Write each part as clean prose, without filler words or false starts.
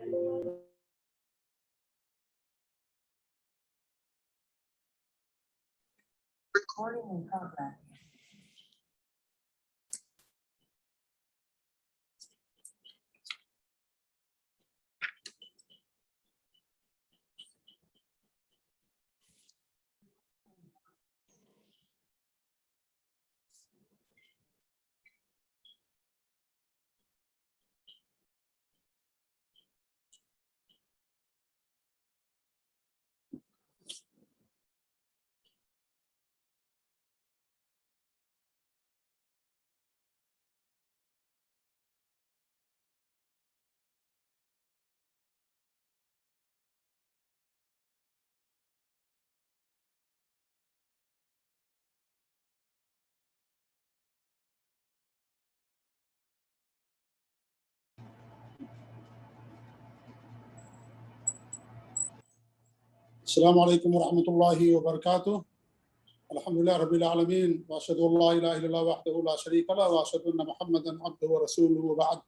Recording in progress. السلام علیکم ورحمۃ اللہ وبرکاتہ. الحمدللہ رب العالمین واشهد ان لا الہ الا اللہ وحدہ لا شریک لہ واشهد ان محمدا عبدہ ورسولہ وبعد.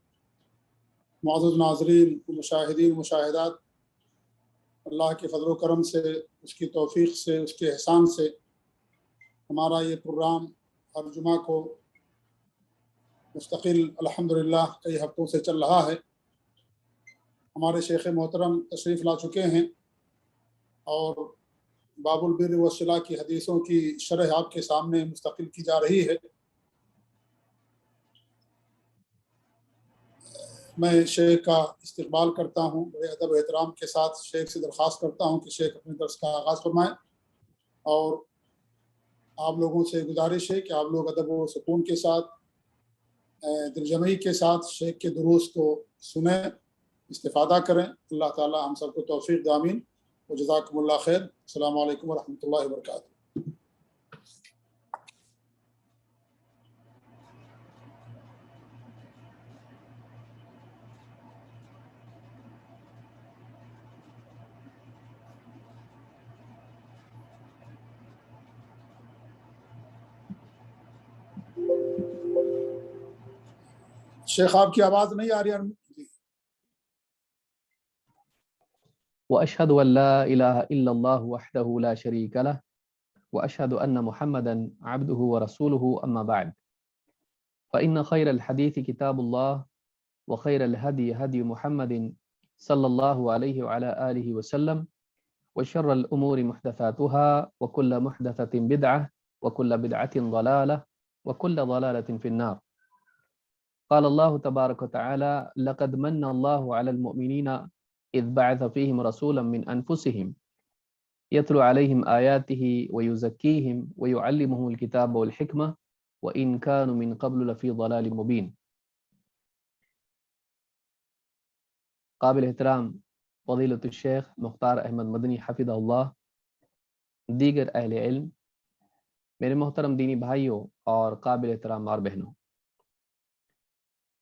معزز ناظرین، مشاہدین، مشاہدات، اللہ کے فضل و کرم سے، اس کی توفیق سے، اس کے احسان سے ہمارا یہ پروگرام ہر جمعہ کو مستقل الحمدللہ کئی ہفتوں سے چل رہا ہے. ہمارے شیخ محترم تشریف لا چکے ہیں اور باب البر والصلہ کی حدیثوں کی شرح آپ کے سامنے مستقل کی جا رہی ہے. میں شیخ کا استقبال کرتا ہوں، بڑے ادب و احترام کے ساتھ شیخ سے درخواست کرتا ہوں کہ شیخ اپنے درس کا آغاز فرمائیں، اور آپ لوگوں سے گزارش ہے کہ آپ لوگ ادب و سکون کے ساتھ، دل جمعی کے ساتھ شیخ کے دروس کو سنیں، استفادہ کریں. اللہ تعالی ہم سب کو توفیق دے، آمین. وجزاکم اللہ خیر. السلام علیکم ورحمۃ اللہ وبرکاتہ. شیخ آپ کی آواز نہیں آ رہی ہے. وأشهد أن لا إله إلا الله وحده لا شريك له وأشهد أن محمدا عبده ورسوله أما بعد فإن خير الحديث كتاب الله وخير الهدي هدي محمد صلى الله عليه وعلى آله وسلم وشر الأمور محدثاتها وكل محدثة بدعة وكل بدعة ضلالة وكل ضلالة في النار. قال الله تبارك وتعالى لقد من الله على المؤمنين إذ بعث فيهم رسولا من أنفسهم يتلو عليهم آياته ويزكيهم ويعلمهم الكتاب والحكمة وإن كانوا من قبل لفي ضلال مبين. قابل احترام فضیلۃ الشیخ مختار احمد مدنی حفظہ اللہ، دیگر اہل علم، میرے محترم دینی بھائیوں اور قابل احترام ماں بہنوں،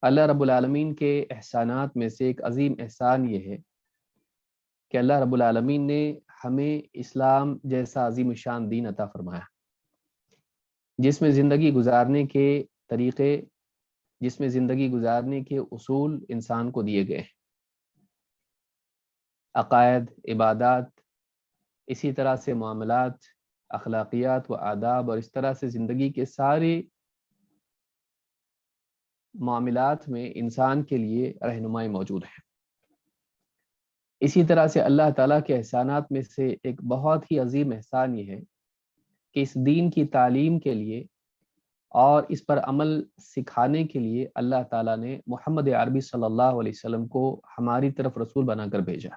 اللہ رب العالمین کے احسانات میں سے ایک عظیم احسان یہ ہے کہ اللہ رب العالمین نے ہمیں اسلام جیسا عظیم الشان دین عطا فرمایا، جس میں زندگی گزارنے کے طریقے، جس میں زندگی گزارنے کے اصول انسان کو دیے گئے ہیں. عقائد، عبادات، اسی طرح سے معاملات، اخلاقیات و آداب، اور اس طرح سے زندگی کے سارے معاملات میں انسان کے لیے رہنمائی موجود ہے. اسی طرح سے اللہ تعالیٰ کے احسانات میں سے ایک بہت ہی عظیم احسان یہ ہے کہ اس دین کی تعلیم کے لیے اور اس پر عمل سکھانے کے لیے اللہ تعالیٰ نے محمد عربی صلی اللہ علیہ وسلم کو ہماری طرف رسول بنا کر بھیجا.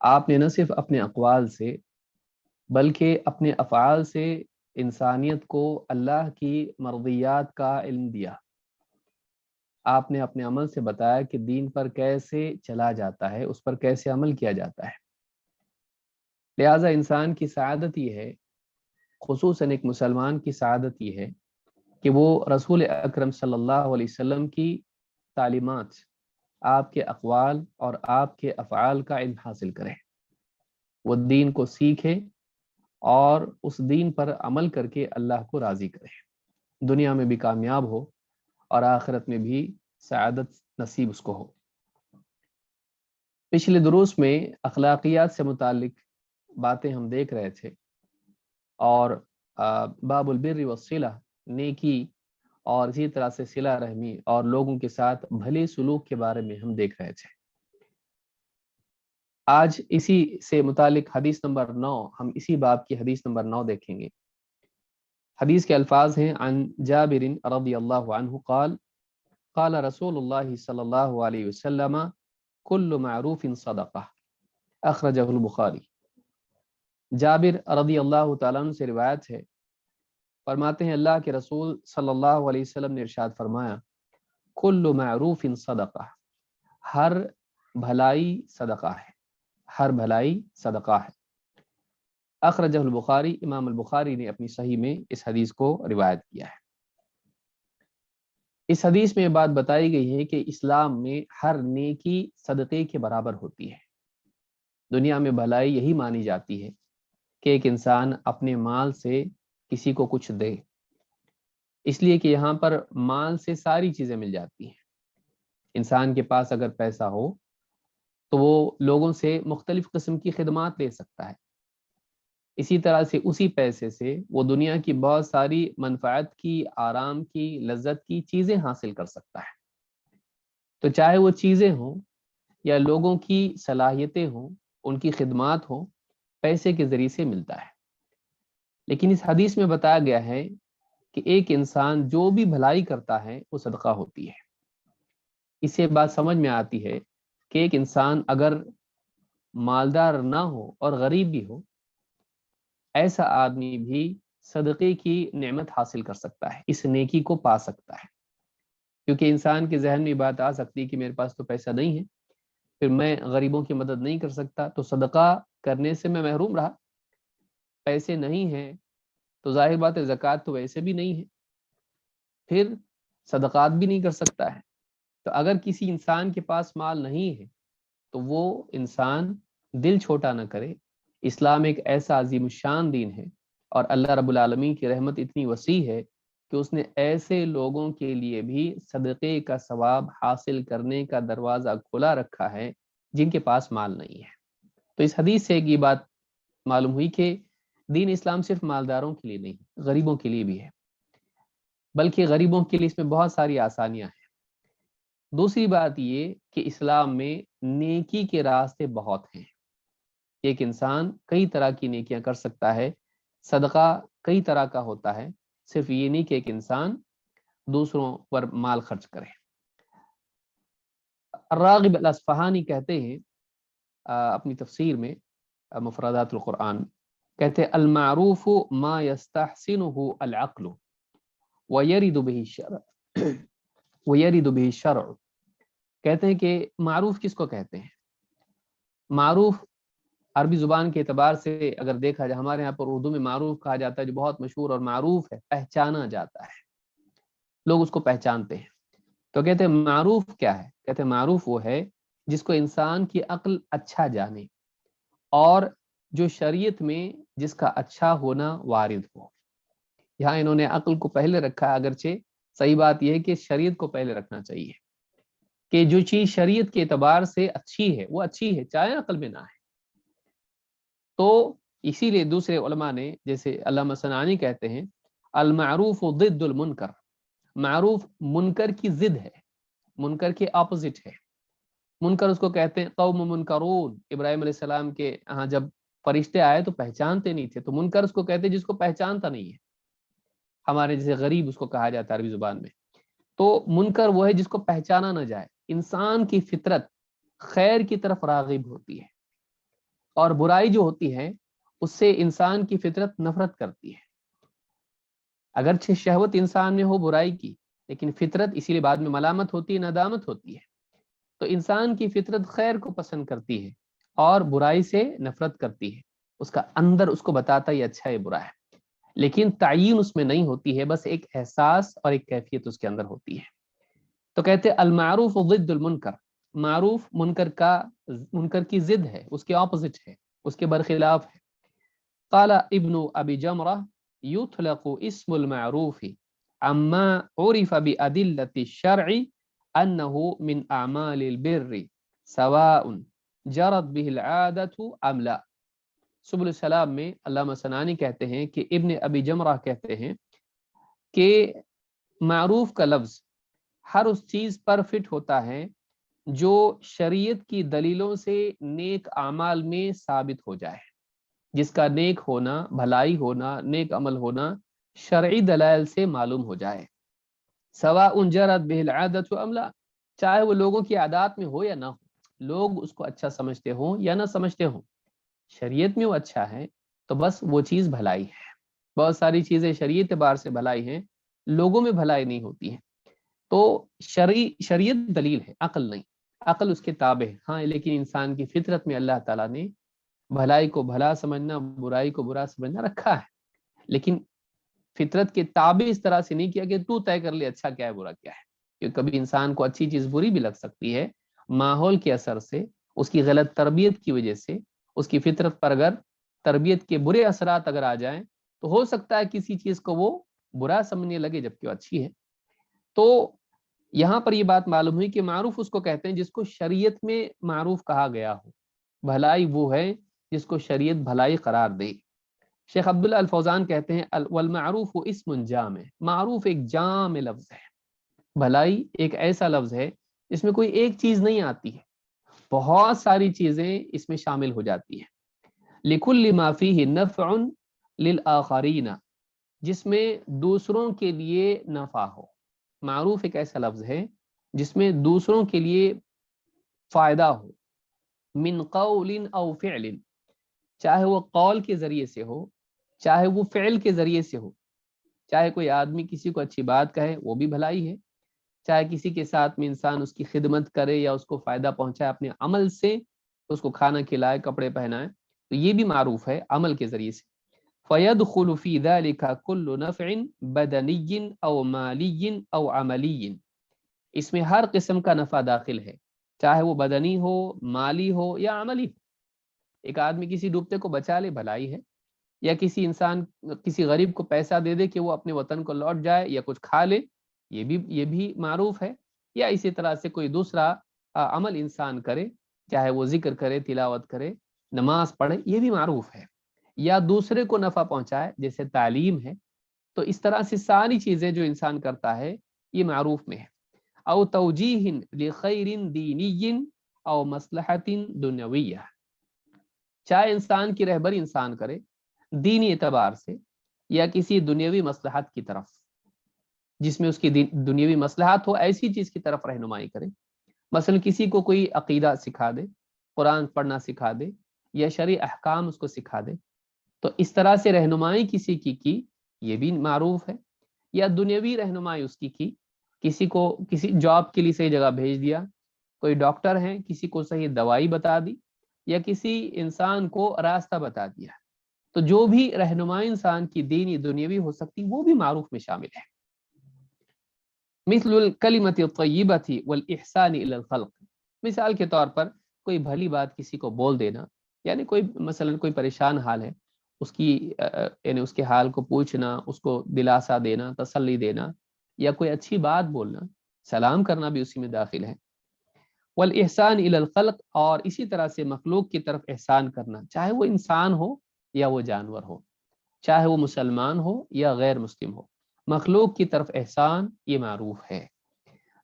آپ نے نہ صرف اپنے اقوال سے بلکہ اپنے افعال سے انسانیت کو اللہ کی مرضیات کا علم دیا. آپ نے اپنے عمل سے بتایا کہ دین پر کیسے چلا جاتا ہے، اس پر کیسے عمل کیا جاتا ہے. لہٰذا انسان کی سعادت یہ ہے، خصوصاً ایک مسلمان کی سعادت یہ ہے کہ وہ رسول اکرم صلی اللہ علیہ وسلم کی تعلیمات، آپ کے اقوال اور آپ کے افعال کا علم حاصل کرے، وہ دین کو سیکھے اور اس دین پر عمل کر کے اللہ کو راضی کرے، دنیا میں بھی کامیاب ہو اور آخرت میں بھی سعادت نصیب اس کو ہو. پچھلے دروس میں اخلاقیات سے متعلق باتیں ہم دیکھ رہے تھے، اور باب البر والصلہ، نیکی اور اسی طرح سے صلہ رحمی اور لوگوں کے ساتھ بھلے سلوک کے بارے میں ہم دیکھ رہے تھے۔ آج اسی سے متعلق حدیث نمبر 9، ہم اسی باب کی حدیث نمبر 9 دیکھیں گے۔ حدیث کے الفاظ ہیں: عن جابر رضی اللہ عنہ قال قال رسول اللہ صلی اللہ علیہ وسلم کل معروف صدقہ، اخرجہ البخاری۔ جابر رضی اللہ تعالیٰ عنہ سے روایت ہے، فرماتے ہیں اللہ کے رسول صلی اللہ علیہ وسلم نے ارشاد فرمایا، کل معروف صدقہ، ہر بھلائی صدقہ ہے، ہر بھلائی صدقہ ہے۔ اخرجہ البخاری، امام البخاری نے اپنی صحیح میں اس حدیث کو روایت کیا ہے۔ اس حدیث میں یہ بات بتائی گئی ہے کہ اسلام میں ہر نیکی صدقے کے برابر ہوتی ہے۔ دنیا میں بھلائی یہی مانی جاتی ہے کہ ایک انسان اپنے مال سے کسی کو کچھ دے، اس لیے کہ یہاں پر مال سے ساری چیزیں مل جاتی ہیں۔ انسان کے پاس اگر پیسہ ہو تو وہ لوگوں سے مختلف قسم کی خدمات لے سکتا ہے، اسی طرح سے اسی پیسے سے وہ دنیا کی بہت ساری منفعت کی، آرام کی، لذت کی چیزیں حاصل کر سکتا ہے۔ تو چاہے وہ چیزیں ہوں یا لوگوں کی صلاحیتیں ہوں، ان کی خدمات ہوں، پیسے کے ذریعے سے ملتا ہے۔ لیکن اس حدیث میں بتایا گیا ہے کہ ایک انسان جو بھی بھلائی کرتا ہے وہ صدقہ ہوتی ہے۔ اس سے بات سمجھ میں آتی ہے کہ ایک انسان اگر مالدار نہ ہو اور غریب بھی ہو، ایسا آدمی بھی صدقے کی نعمت حاصل کر سکتا ہے، اس نیکی کو پا سکتا ہے۔ کیونکہ انسان کے ذہن میں بات آ سکتی ہے کہ میرے پاس تو پیسہ نہیں ہے، پھر میں غریبوں کی مدد نہیں کر سکتا، تو صدقہ کرنے سے میں محروم رہا۔ پیسے نہیں ہیں تو ظاہر بات ہے زکوٰۃ تو ویسے بھی نہیں ہے، پھر صدقات بھی نہیں کر سکتا ہے۔ تو اگر کسی انسان کے پاس مال نہیں ہے تو وہ انسان دل چھوٹا نہ کرے۔ اسلام ایک ایسا عظیم الشان دین ہے، اور اللہ رب العالمین کی رحمت اتنی وسیع ہے کہ اس نے ایسے لوگوں کے لیے بھی صدقے کا ثواب حاصل کرنے کا دروازہ کھلا رکھا ہے جن کے پاس مال نہیں ہے۔ تو اس حدیث سے یہ بات معلوم ہوئی کہ دین اسلام صرف مالداروں کے لیے نہیں، غریبوں کے لیے بھی ہے، بلکہ غریبوں کے لیے اس میں بہت ساری آسانیاں ہیں۔ دوسری بات یہ کہ اسلام میں نیکی کے راستے بہت ہیں۔ ایک انسان کئی طرح کی نیکیاں کر سکتا ہے، صدقہ کئی طرح کا ہوتا ہے، صرف یہ نہیں کہ ایک انسان دوسروں پر مال خرچ کرے۔ الراغب الاصفہانی کہتے ہیں اپنی تفسیر میں مفردات القرآن، کہتے ہیں المعروف ما يستحسنه العقل ويرد به الشرع ويرد به الشرع، کہتے ہیں کہ معروف کس کو کہتے ہیں؟ معروف عربی زبان کے اعتبار سے اگر دیکھا جائے، ہمارے یہاں پر اردو میں معروف کہا جاتا ہے جو بہت مشہور اور معروف ہے، پہچانا جاتا ہے، لوگ اس کو پہچانتے ہیں۔ تو کہتے ہیں معروف کیا ہے؟ کہتے ہیں معروف وہ ہے جس کو انسان کی عقل اچھا جانے، اور جو شریعت میں جس کا اچھا ہونا وارد ہو۔ یہاں انہوں نے عقل کو پہلے رکھا ہے، اگرچہ صحیح بات یہ ہے کہ شریعت کو پہلے رکھنا چاہیے، کہ جو چیز شریعت کے اعتبار سے اچھی ہے وہ اچھی ہے، چاہے عقل میں نہ ہے۔ تو اسی لیے دوسرے علماء نے، جیسے علامہ صنعانی کہتے ہیں المعروف ضد المنکر، معروف منکر کی ضد ہے، منکر کے اپوزٹ ہے۔ منکر اس کو کہتے ہیں قوم منکرون، ابراہیم علیہ السلام کے ہاں جب فرشتے آئے تو پہچانتے نہیں تھے، تو منکر اس کو کہتے ہیں جس کو پہچانتا نہیں ہے، ہمارے جیسے غریب اس کو کہا جاتا ہے عربی زبان میں۔ تو منکر وہ ہے جس کو پہچانا نہ جائے۔ انسان کی فطرت خیر کی طرف راغب ہوتی ہے، اور برائی جو ہوتی ہے اس سے انسان کی فطرت نفرت کرتی ہے۔ اگرچہ شہوت انسان میں ہو برائی کی، لیکن فطرت، اسی لیے بعد میں ملامت ہوتی ہے، ندامت ہوتی ہے۔ تو انسان کی فطرت خیر کو پسند کرتی ہے اور برائی سے نفرت کرتی ہے، اس کا اندر اس کو بتاتا ہے اچھا ہے برا ہے، لیکن تعین اس میں نہیں ہوتی ہے، بس ایک احساس اور ایک کیفیت اس کے اندر ہوتی ہے۔ تو کہتے ہیں المعروف ضد المنکر، معروف منکر کی ضد ہے، اس کے اپوزٹ ہے، اس کے برخلاف ہے۔ قال ابن ابی جمرہ یطلق اسم المعروف عما عرف بأدلة الشرع انه من اعمال البر سواء جرت به العادۃ ام لا۔ سبل السلام میں علامہ سنانی کہتے ہیں کہ ابن ابی جمرہ کہتے ہیں کہ معروف کا لفظ ہر اس چیز پر فٹ ہوتا ہے جو شریعت کی دلیلوں سے نیک اعمال میں ثابت ہو جائے، جس کا نیک ہونا، بھلائی ہونا، نیک عمل ہونا شرعی دلائل سے معلوم ہو جائے۔ سواء جرت به العادۃ ام لا، چاہے وہ لوگوں کی عادات میں ہو یا نہ ہو، لوگ اس کو اچھا سمجھتے ہوں یا نہ سمجھتے ہوں، شریعت میں وہ اچھا ہے تو بس وہ چیز بھلائی ہے۔ بہت ساری چیزیں شریعت اعتبار سے بھلائی ہیں، لوگوں میں بھلائی نہیں ہوتی ہے۔ تو شریعت دلیل ہے، عقل نہیں، عقل اس کے تابع ہے۔ ہاں لیکن انسان کی فطرت میں اللہ تعالیٰ نے بھلائی کو بھلا سمجھنا، برائی کو برا سمجھنا رکھا ہے، لیکن فطرت کے تابع اس طرح سے نہیں کیا کہ تو طے کر لے اچھا کیا ہے برا کیا ہے، کیونکہ کبھی انسان کو اچھی چیز بری بھی لگ سکتی ہے، ماحول کے اثر سے، اس کی غلط تربیت کی وجہ سے، اس کی فطرت پر اگر تربیت کے برے اثرات اگر آ جائیں تو ہو سکتا ہے کسی چیز کو وہ برا سمجھنے لگے جبکہ وہ اچھی ہے۔ تو یہاں پر یہ بات معلوم ہوئی کہ معروف اس کو کہتے ہیں جس کو شریعت میں معروف کہا گیا ہو، بھلائی وہ ہے جس کو شریعت بھلائی قرار دے۔ شیخ عبداللہ الفوزان کہتے ہیں والمعروف اسم جامع، معروف ایک جامع لفظ ہے، بھلائی ایک ایسا لفظ ہے جس میں کوئی ایک چیز نہیں آتی ہے، بہت ساری چیزیں اس میں شامل ہو جاتی ہیں۔ لکل ما فیہ نفع للآخرین، جس میں دوسروں کے لیے نفع ہو۔ معروف ایک ایسا لفظ ہے جس میں دوسروں کے لیے فائدہ ہو، من قول او فعل، چاہے وہ قول کے ذریعے سے ہو، چاہے وہ فعل کے ذریعے سے ہو، چاہے کوئی آدمی کسی کو اچھی بات کہے وہ بھی بھلائی ہے، چاہے کسی کے ساتھ میں انسان اس کی خدمت کرے یا اس کو فائدہ پہنچائے اپنے عمل سے، اس کو کھانا کھلائے، کپڑے پہنائے، تو یہ بھی معروف ہے عمل کے ذریعے سے۔ فَيَدْخُلُ فِي ذَلِكَ كُلُّ نَفْعٍ بَدَنِيٍّ أَوْ مَالِيٍّ أَوْ عَمَلِيٍّ، اس میں ہر قسم کا نفع داخل ہے، چاہے وہ بدنی ہو، مالی ہو یا عملی ہو۔ ایک آدمی کسی ڈوبتے کو بچا لے بھلائی ہے، یا کسی انسان کسی غریب کو پیسہ دے دے کہ وہ اپنے وطن کو لوٹ جائے یا کچھ کھا لے، یہ بھی معروف ہے۔ یا اسی طرح سے کوئی دوسرا عمل انسان کرے، چاہے وہ ذکر کرے، تلاوت کرے، نماز پڑھے، یہ بھی معروف ہے۔ یا دوسرے کو نفع پہنچائے جیسے تعلیم ہے، تو اس طرح سے ساری چیزیں جو انسان کرتا ہے یہ معروف میں ہے۔ او توجیہ لخیر دینی او مصلحت دنیویہ، چاہے انسان کی رہبری انسان کرے دینی اعتبار سے یا کسی دنیاوی مصلحت کی طرف، جس میں اس کی دنیاوی مصلحت ہو، ایسی چیز کی طرف رہنمائی کرے۔ مثلا کسی کو کوئی عقیدہ سکھا دے، قرآن پڑھنا سکھا دے یا شرعی احکام اس کو سکھا دے، تو اس طرح سے رہنمائی کسی کی یہ بھی معروف ہے۔ یا دنیاوی رہنمائی اس کی کسی کو کسی جاب کے لیے صحیح جگہ بھیج دیا، کوئی ڈاکٹر ہیں کسی کو صحیح دوائی بتا دی، یا کسی انسان کو راستہ بتا دیا، تو جو بھی رہنمائی انسان کی دینی دنیاوی ہو سکتی وہ بھی معروف میں شامل ہے۔ مثل الکلمۃ الطیبۃ والاحسان الی الخلق، مثال کے طور پر کوئی بھلی بات کسی کو بول دینا، یعنی کوئی مثلا کوئی پریشان حال ہے، اس کی یعنی اس کے حال کو پوچھنا، اس کو دلاسا دینا، تسلی دینا، یا کوئی اچھی بات بولنا، سلام کرنا بھی اسی میں داخل ہے۔ والاحسان الی الخلق، اور اسی طرح سے مخلوق کی طرف احسان کرنا، چاہے وہ انسان ہو یا وہ جانور ہو، چاہے وہ مسلمان ہو یا غیر مسلم ہو، مخلوق کی طرف احسان یہ معروف ہے۔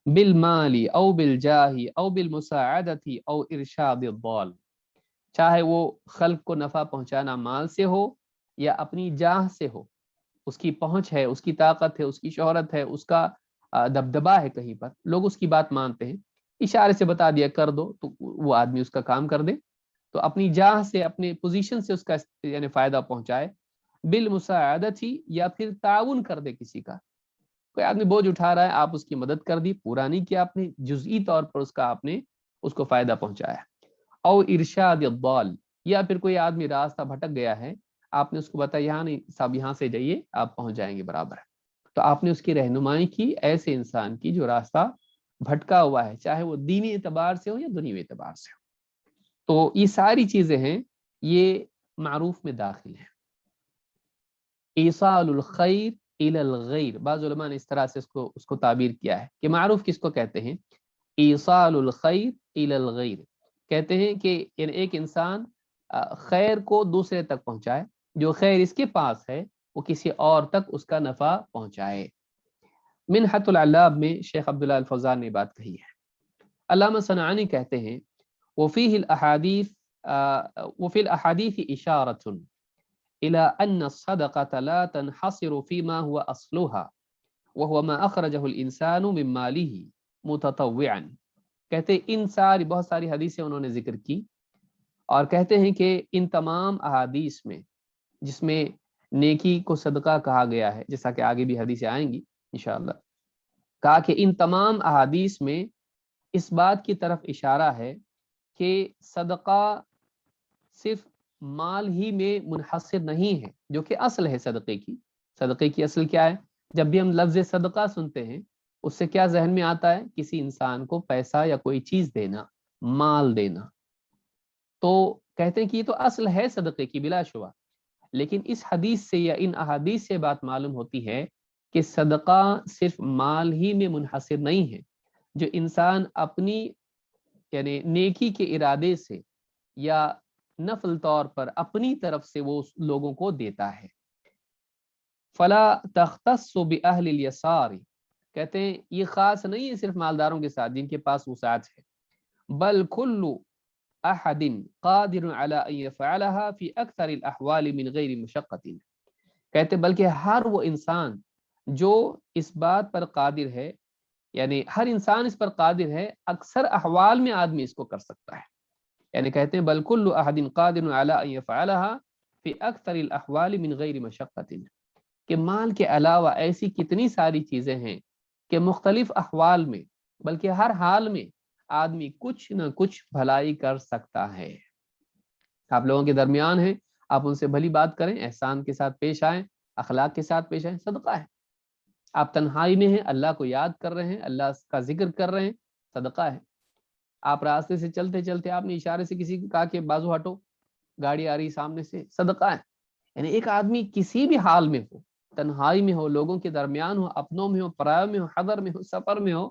بالمال او بالجاہ او بالمساعدۃ او ارشاد الضال، چاہے وہ خلق کو نفع پہنچانا مال سے ہو یا اپنی جاہ سے ہو، اس کی پہنچ ہے، اس کی طاقت ہے، اس کی شہرت ہے، اس کا دبدبا ہے، کہیں پر لوگ اس کی بات مانتے ہیں، اشارے سے بتا دیا کر دو تو وہ آدمی اس کا کام کر دے، تو اپنی جاہ سے، اپنے پوزیشن سے اس کا یعنی فائدہ پہنچائے۔ بالمساعدت ہی، یا پھر تعاون کر دے کسی کا، کوئی آدمی بوجھ اٹھا رہا ہے، آپ اس کی مدد کر دی، پورا نہیں کیا آپ نے، جزئی طور پر آپ نے اس کو فائدہ پہنچایا۔ او ارشاد الضال، یا پھر کوئی آدمی راستہ بھٹک گیا ہے، آپ نے اس کو بتایا یہاں نہیں صاحب، یہاں سے جائیے آپ پہنچ جائیں گے برابر، تو آپ نے اس کی رہنمائی کی ایسے انسان کی جو راستہ بھٹکا ہوا ہے، چاہے وہ دینی اعتبار سے ہو یا دنیوی اعتبار سے ہو۔ تو یہ ساری چیزیں ہیں، یہ معروف میں داخل ہیں۔ ایصال الخیر الی الغیر، بعض علماء نے اس طرح سے اس کو تعبیر کیا ہے کہ معروف کس کو کہتے ہیں؟ ایصال الخیر الی الغیر، کہتے ہیں کہ ایک انسان خیر کو دوسرے تک پہنچائے، جو خیر اس کے پاس ہے وہ کسی اور تک اس کا نفع پہنچائے۔ منحۃ العلاب میں شیخ عبداللہ الفوزان نے بات کہی ہے۔ علامہ صنعانی کہتے ہیں وفیہ الاحادیث وفی الاحادیث اشارۃ الى ان الصدقة لا تنحصر فيما هو اصلها وهو ما اخرجه الانسان من ماله متطوعا۔ کہتے ہیں ان بہت ساری حدیثیں انہوں نے ذکر کی اور کہتے ہیں کہ ان تمام احادیث میں جس میں نیکی کو صدقہ کہا گیا ہے، جیسا کہ آگے بھی حدیثیں آئیں گی انشاءاللہ، کہا کہ ان تمام احادیث میں اس بات کی طرف اشارہ ہے کہ صدقہ صرف مال ہی میں منحصر نہیں ہے، جو کہ اصل ہے صدقے کی۔ صدقے کی اصل کیا ہے؟ جب بھی ہم لفظ صدقہ سنتے ہیں اس سے کیا ذہن میں آتا ہے؟ کسی انسان کو پیسہ یا کوئی چیز دینا، مال دینا۔ تو کہتے ہیں کہ یہ تو اصل ہے صدقے کی بلا شبہ، لیکن اس حدیث سے یا ان احادیث سے بات معلوم ہوتی ہے کہ صدقہ صرف مال ہی میں منحصر نہیں ہے، جو انسان اپنی یعنی نیکی کے ارادے سے یا نفل طور پر اپنی طرف سے وہ لوگوں کو دیتا ہے۔ فلا تختص باہل الیسار، کہتے ہیں یہ خاص نہیں ہے صرف مالداروں کے ساتھ جن کے پاس وسعت ہے، بل کل احد قادر علی ان یفعلها فی اکثر الاحوال من غیر مشقۃ، کہتے بلکہ ہر وہ انسان جو اس بات پر قادر ہے، یعنی ہر انسان اس پر قادر ہے، اکثر احوال میں آدمی اس کو کر سکتا ہے۔ یعنی کہتے ہیں بل کل احد قادر علی ان یفعلها فی اکثر الاحوال من غیر مشقۃ، کہ مال کے علاوہ ایسی کتنی ساری چیزیں ہیں کہ مختلف احوال میں بلکہ ہر حال میں آدمی کچھ نہ کچھ بھلائی کر سکتا ہے۔ آپ لوگوں کے درمیان ہیں، آپ ان سے بھلی بات کریں، احسان کے ساتھ پیش آئیں، اخلاق کے ساتھ پیش آئیں، صدقہ ہے۔ آپ تنہائی میں ہیں، اللہ کو یاد کر رہے ہیں، اللہ کا ذکر کر رہے ہیں، صدقہ ہے۔ آپ راستے سے چلتے چلتے آپ نے اشارے سے کسی کو کہا کہ بازو ہٹو، گاڑی آ رہی سامنے سے، صدقہ ہے۔ یعنی ایک آدمی کسی بھی حال میں ہو، تنہائی میں ہو، لوگوں کے درمیان ہو، اپنوں میں ہو، پرایوں میں ہو، حضر میں ہو، سفر میں ہو،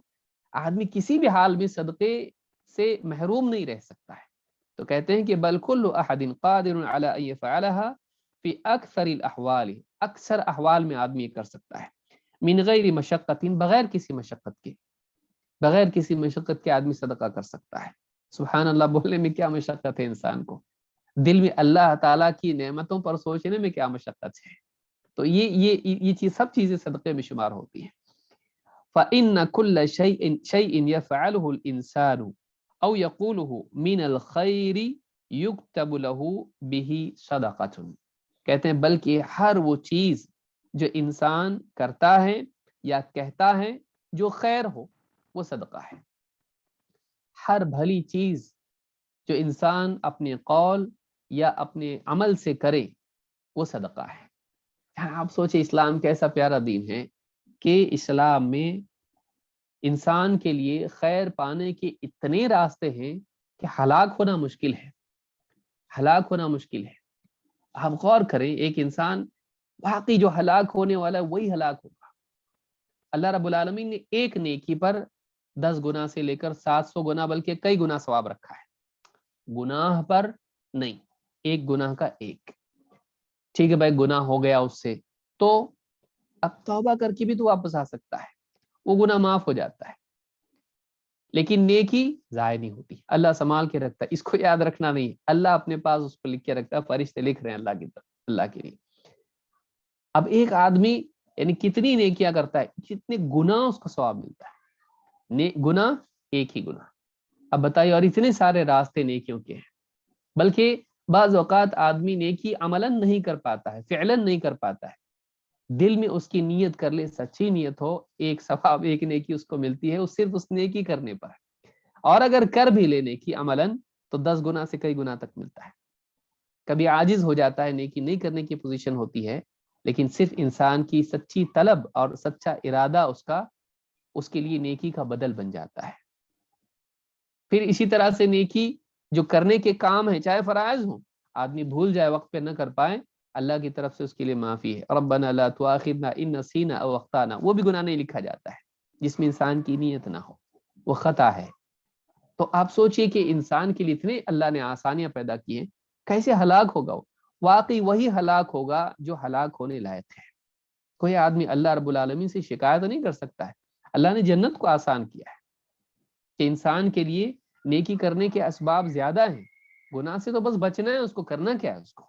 آدمی کسی بھی حال میں صدقے سے محروم نہیں رہ سکتا ہے۔ تو کہتے ہیں کہ بل کل احد قادر علی ان یفعلها فی اکثر الاحوال، اکثر احوال میں آدمی یہ کر سکتا ہے، من غیر مشقت، بغیر کسی مشقت کے، بغیر کسی مشقت کے آدمی صدقہ کر سکتا ہے۔ سبحان اللہ، بولنے میں کیا مشقت ہے انسان کو، دل میں اللہ تعالیٰ کی نعمتوں پر سوچنے میں کیا مشقت ہے۔ تو یہ چیز سب چیزیں صدقے میں شمار ہوتی ہیں۔ فَإِنَّ كُلَّ شَيْءٍ يَفْعَلُهُ الْإِنسَانُ أَوْ يَقُولُهُ مِنَ الْخَيْرِ يُكْتَبُ لَهُ بِهِ صَدَقَةٌ، کہتے ہیں بلکہ ہر وہ چیز جو انسان کرتا ہے یا کہتا ہے جو خیر ہو وہ صدقہ ہے۔ ہر بھلی چیز جو انسان اپنے قول یا اپنے عمل سے کرے وہ صدقہ ہے۔ آپ سوچیں اسلام کیسا پیارا دین ہے کہ اسلام میں انسان کے لیے خیر پانے کے اتنے راستے ہیں کہ ہلاک ہونا مشکل ہے، ہلاک ہونا مشکل ہے۔ آپ غور کریں، ایک انسان واقعی جو ہلاک ہونے والا ہے وہی ہلاک ہوگا۔ اللہ رب العالمین نے ایک نیکی پر 10 گنا سے لے کر 700 گنا بلکہ کئی گنا ثواب رکھا ہے، گناہ پر نہیں، ایک گناہ کا ایک۔ ٹھیک ہے بھائی، گناہ ہو گیا اس سے تو اب توبہ کر کے بھی تو واپس آ سکتا ہے، وہ گناہ معاف ہو جاتا ہے، لیکن نیکی ضائع نہیں ہوتی، اللہ سنبھال کے رکھتا ہے۔ اس کو یاد رکھنا نہیں، اللہ اپنے پاس اس کو لکھ کے رکھتا ہے، فرشتے لکھ رہے ہیں اللہ کی طرف، اللہ کے لیے۔ اب ایک آدمی یعنی کتنی نیکیاں کرتا ہے، جتنے گناہ اس کو ثواب ملتا ہے، گناہ ایک ہی گناہ۔ اب بتائیے، اور اتنے سارے راستے نیکیوں کے ہیں، بلکہ بعض اوقات آدمی نیکی عملاً نہیں کر پاتا ہے، فعلاً نہیں کر پاتا ہے، دل میں اس کی نیت کر لے، سچی نیت ہو، ایک ثواب، ایک نیکی اس کو ملتی ہے، وہ صرف اس نیکی کرنے پر ہے، اور اگر کر بھی لے نیکی عملاً تو 10 گنا سے کئی گنا تک ملتا ہے۔ کبھی عاجز ہو جاتا ہے، نیکی نہیں کرنے کی پوزیشن ہوتی ہے، لیکن صرف انسان کی سچی طلب اور سچا ارادہ اس کے لیے نیکی کا بدل بن جاتا ہے۔ پھر اسی طرح سے نیکی جو کرنے کے کام ہیں، چاہے فرائض ہوں، آدمی بھول جائے، وقت پہ نہ کر پائے، اللہ کی طرف سے اس کے لیے معافی ہے، ربنا لا تؤاخذنا ان نسینا او اخطانا، وہ بھی گناہ نہیں لکھا جاتا ہے جس میں انسان کی نیت نہ ہو، وہ خطا ہے۔ تو آپ سوچئے کہ انسان کے لیے اتنے اللہ نے آسانیاں پیدا کی ہیں، کیسے ہلاک ہوگا وہ؟ واقعی وہی ہلاک ہوگا جو ہلاک ہونے لائق ہے۔ کوئی آدمی اللہ رب العالمین سے شکایت نہیں کر سکتا ہے۔ اللہ نے جنت کو آسان کیا ہے کہ انسان کے لیے نیکی کرنے کے اسباب زیادہ ہیں، گناہ سے تو بس بچنا ہے، اس کو کرنا کیا ہے اس کو۔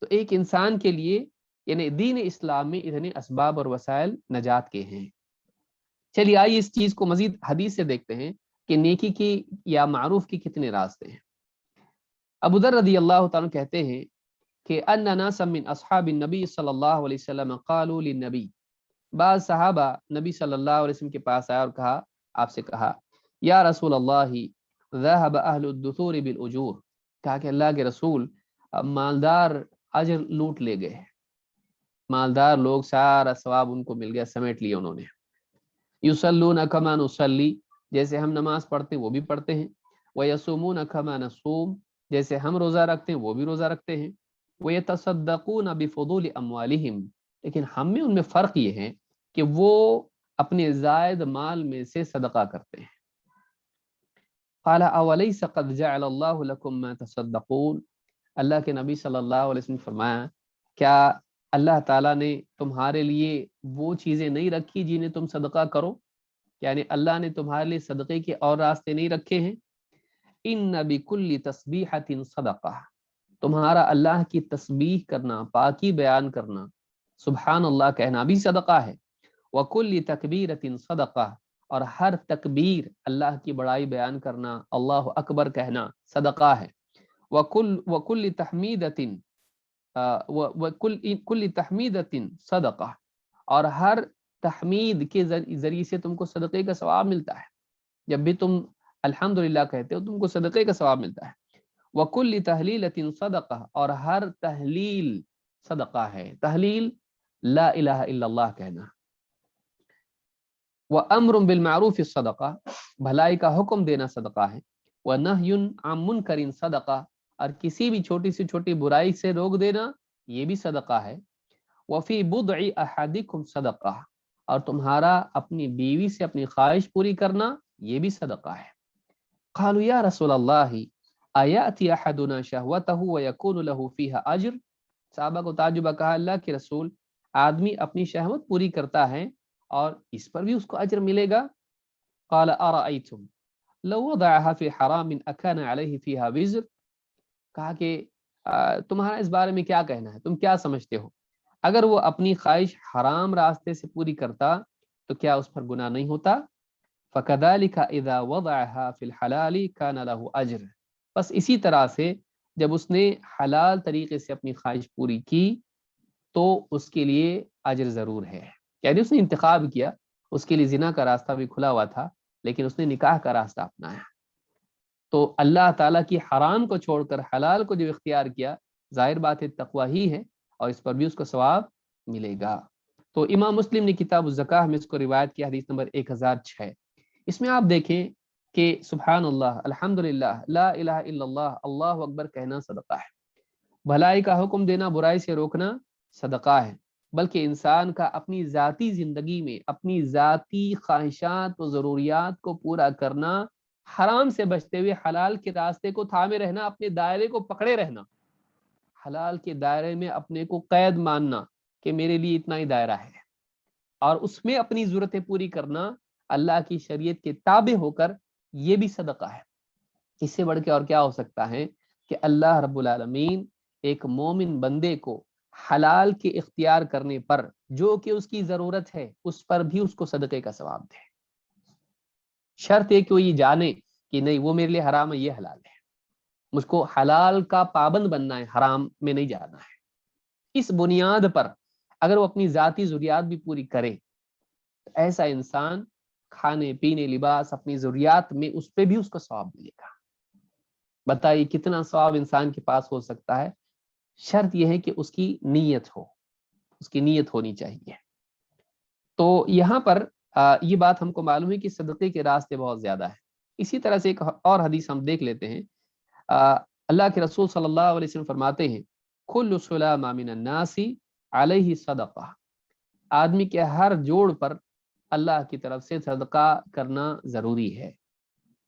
تو ایک انسان کے لیے یعنی دین اسلام میں اتنے اسباب اور وسائل نجات کے ہیں۔ چلیے آئیے اس چیز کو مزید حدیث سے دیکھتے ہیں کہ نیکی کی یا معروف کی کتنے راستے ہیں۔ ابو ذر رضی اللہ تعالیٰ کہتے ہیں کہ ان ناسا من اصحاب النبی صلی اللہ علیہ وسلم قالوا للنبی، بعض صحابہ نبی صلی اللہ علیہ وسلم کے پاس آیا اور کہا، آپ سے کہا، یا رسول اللہ ذهب اہل الدثور بالاجور، کہا کہ اللہ کے رسول مالدار اجر لوٹ لے گئے، مالدار لوگ سارا ثواب ان کو مل گیا، سمیٹ لیا انہوں نے۔ یصلون کما نصلی، جیسے ہم نماز پڑھتے ہیں وہ بھی پڑھتے ہیں، ویصومون کما نصوم، جیسے ہم روزہ رکھتے ہیں وہ بھی روزہ رکھتے ہیں، ویتصدقون بفضول اموالہم، لیکن ہم میں ان میں فرق یہ ہے کہ وہ اپنے زائد مال میں سے صدقہ کرتے ہیں۔ قال اولیس قد جعل اللہ لکم ما تصدقون، اللہ کے نبی صلی اللہ علیہ وسلم فرمایا، کیا اللہ تعالیٰ نے تمہارے لیے وہ چیزیں نہیں رکھی جنہیں تم صدقہ کرو؟ یعنی اللہ نے تمہارے لیے صدقے کے اور راستے نہیں رکھے ہیں؟ ان بکل تسبیحۃ صدقہ، تمہارا اللہ کی تسبیح کرنا، پاکی بیان کرنا، سبحان اللہ کہنا بھی صدقہ ہے۔ وکل تکبیرۃ صدقہ، اور ہر تکبیر اللہ کی بڑائی بیان کرنا، اللہ اکبر کہنا صدقہ ہے۔ وکل تحمیدۃ کل تحمیدۃ صدقہ، اور ہر تحمید کے ذریعے سے تم کو صدقے کا ثواب ملتا ہے، جب بھی تم الحمدللہ کہتے ہو تم کو صدقے کا ثواب ملتا ہے۔ وکل تحلیلۃ صدقہ، اور ہر تحلیل صدقہ ہے، تحلیل لا الہ الا اللہ کہنا۔ وامر بالمعروف صدقہ، بھلائی کا حکم دینا صدقہ ہے۔ ونہی عن منکر صدقہ، اور کسی بھی چھوٹی سے چھوٹی برائی سے روک دینا یہ بھی صدقہ ہے۔ وفی بضع احدکم صدقہ، اور تمہارا اپنی بیوی سے اپنی خواہش پوری کرنا یہ بھی صدقہ ہے۔ قالوا یا رسول اللہ ایاتی احدنا شہوتہ ویکون له فیہا اجر، صحابہ کو تعجب، کہا اللہ کے رسول، آدمی اپنی شہوت پوری کرتا ہے اور اس پر بھی اس کو اجر ملے گا؟ قال ارأیتم لو وضعها فی حرام اکان علیہ فیہا وزر، کہا کہ تمہارا اس بارے میں کیا کہنا ہے، تم کیا سمجھتے ہو، اگر وہ اپنی خواہش حرام راستے سے پوری کرتا تو کیا اس پر گناہ نہیں ہوتا؟ فَكَذَلِكَ إِذَا وَضَعَهَا فِي الْحَلَالِ كَانَ لَهُ أَجْرٌ، بس اسی طرح سے جب اس نے حلال طریقے سے اپنی خواہش پوری کی تو اس کے لیے اجر ضرور ہے۔ یعنی اس نے انتخاب کیا، اس کے لیے زنا کا راستہ بھی کھلا ہوا تھا لیکن اس نے نکاح کا راستہ اپنایا، تو اللہ تعالیٰ کی حرام کو چھوڑ کر حلال کو جو اختیار کیا، ظاہر بات ہے تقویٰ ہی ہے اور اس پر بھی اس کو ثواب ملے گا۔ تو امام مسلم نے کتاب الزکاہ میں اس کو روایت کیا، حدیث نمبر 1006۔ اس میں آپ دیکھیں کہ سبحان اللہ، الحمدللہ، لا الہ الا اللہ، اللہ اکبر کہنا صدقہ ہے، بھلائی کا حکم دینا، برائی سے روکنا صدقہ ہے، بلکہ انسان کا اپنی ذاتی زندگی میں اپنی ذاتی خواہشات و ضروریات کو پورا کرنا، حرام سے بچتے ہوئے حلال کے راستے کو تھامے رہنا، اپنے دائرے کو پکڑے رہنا، حلال کے دائرے میں اپنے کو قید ماننا کہ میرے لیے اتنا ہی دائرہ ہے، اور اس میں اپنی ضرورتیں پوری کرنا اللہ کی شریعت کے تابع ہو کر، یہ بھی صدقہ ہے۔ اس سے بڑھ کے اور کیا ہو سکتا ہے کہ اللہ رب العالمین ایک مومن بندے کو حلال کے اختیار کرنے پر جو کہ اس کی ضرورت ہے اس پر بھی اس کو صدقے کا ثواب دے، شرط ہے کہ وہ یہ جانے کہ نہیں وہ میرے لیے حرام ہے، یہ حلال ہے، مجھ کو حلال کا پابند بننا ہے، حرام میں نہیں جانا ہے۔ اس بنیاد پر اگر وہ اپنی ذاتی ضروریات بھی پوری کرے تو ایسا انسان کھانے پینے لباس اپنی ضروریات میں اس پہ بھی اس کو ثواب ملے گا۔ بتائیے کتنا ثواب انسان کے پاس ہو سکتا ہے؟ شرط یہ ہے کہ اس کی نیت ہو، اس کی نیت ہونی چاہیے۔ تو یہاں پر یہ بات ہم کو معلوم ہے کہ صدقے کے راستے بہت زیادہ ہیں۔ اسی طرح سے ایک اور حدیث ہم دیکھ لیتے ہیں، اللہ کے رسول صلی اللہ علیہ وسلم فرماتے ہیں، کل سلام من الناس علیہ صدقہ، آدمی کے ہر جوڑ پر اللہ کی طرف سے صدقہ کرنا ضروری ہے۔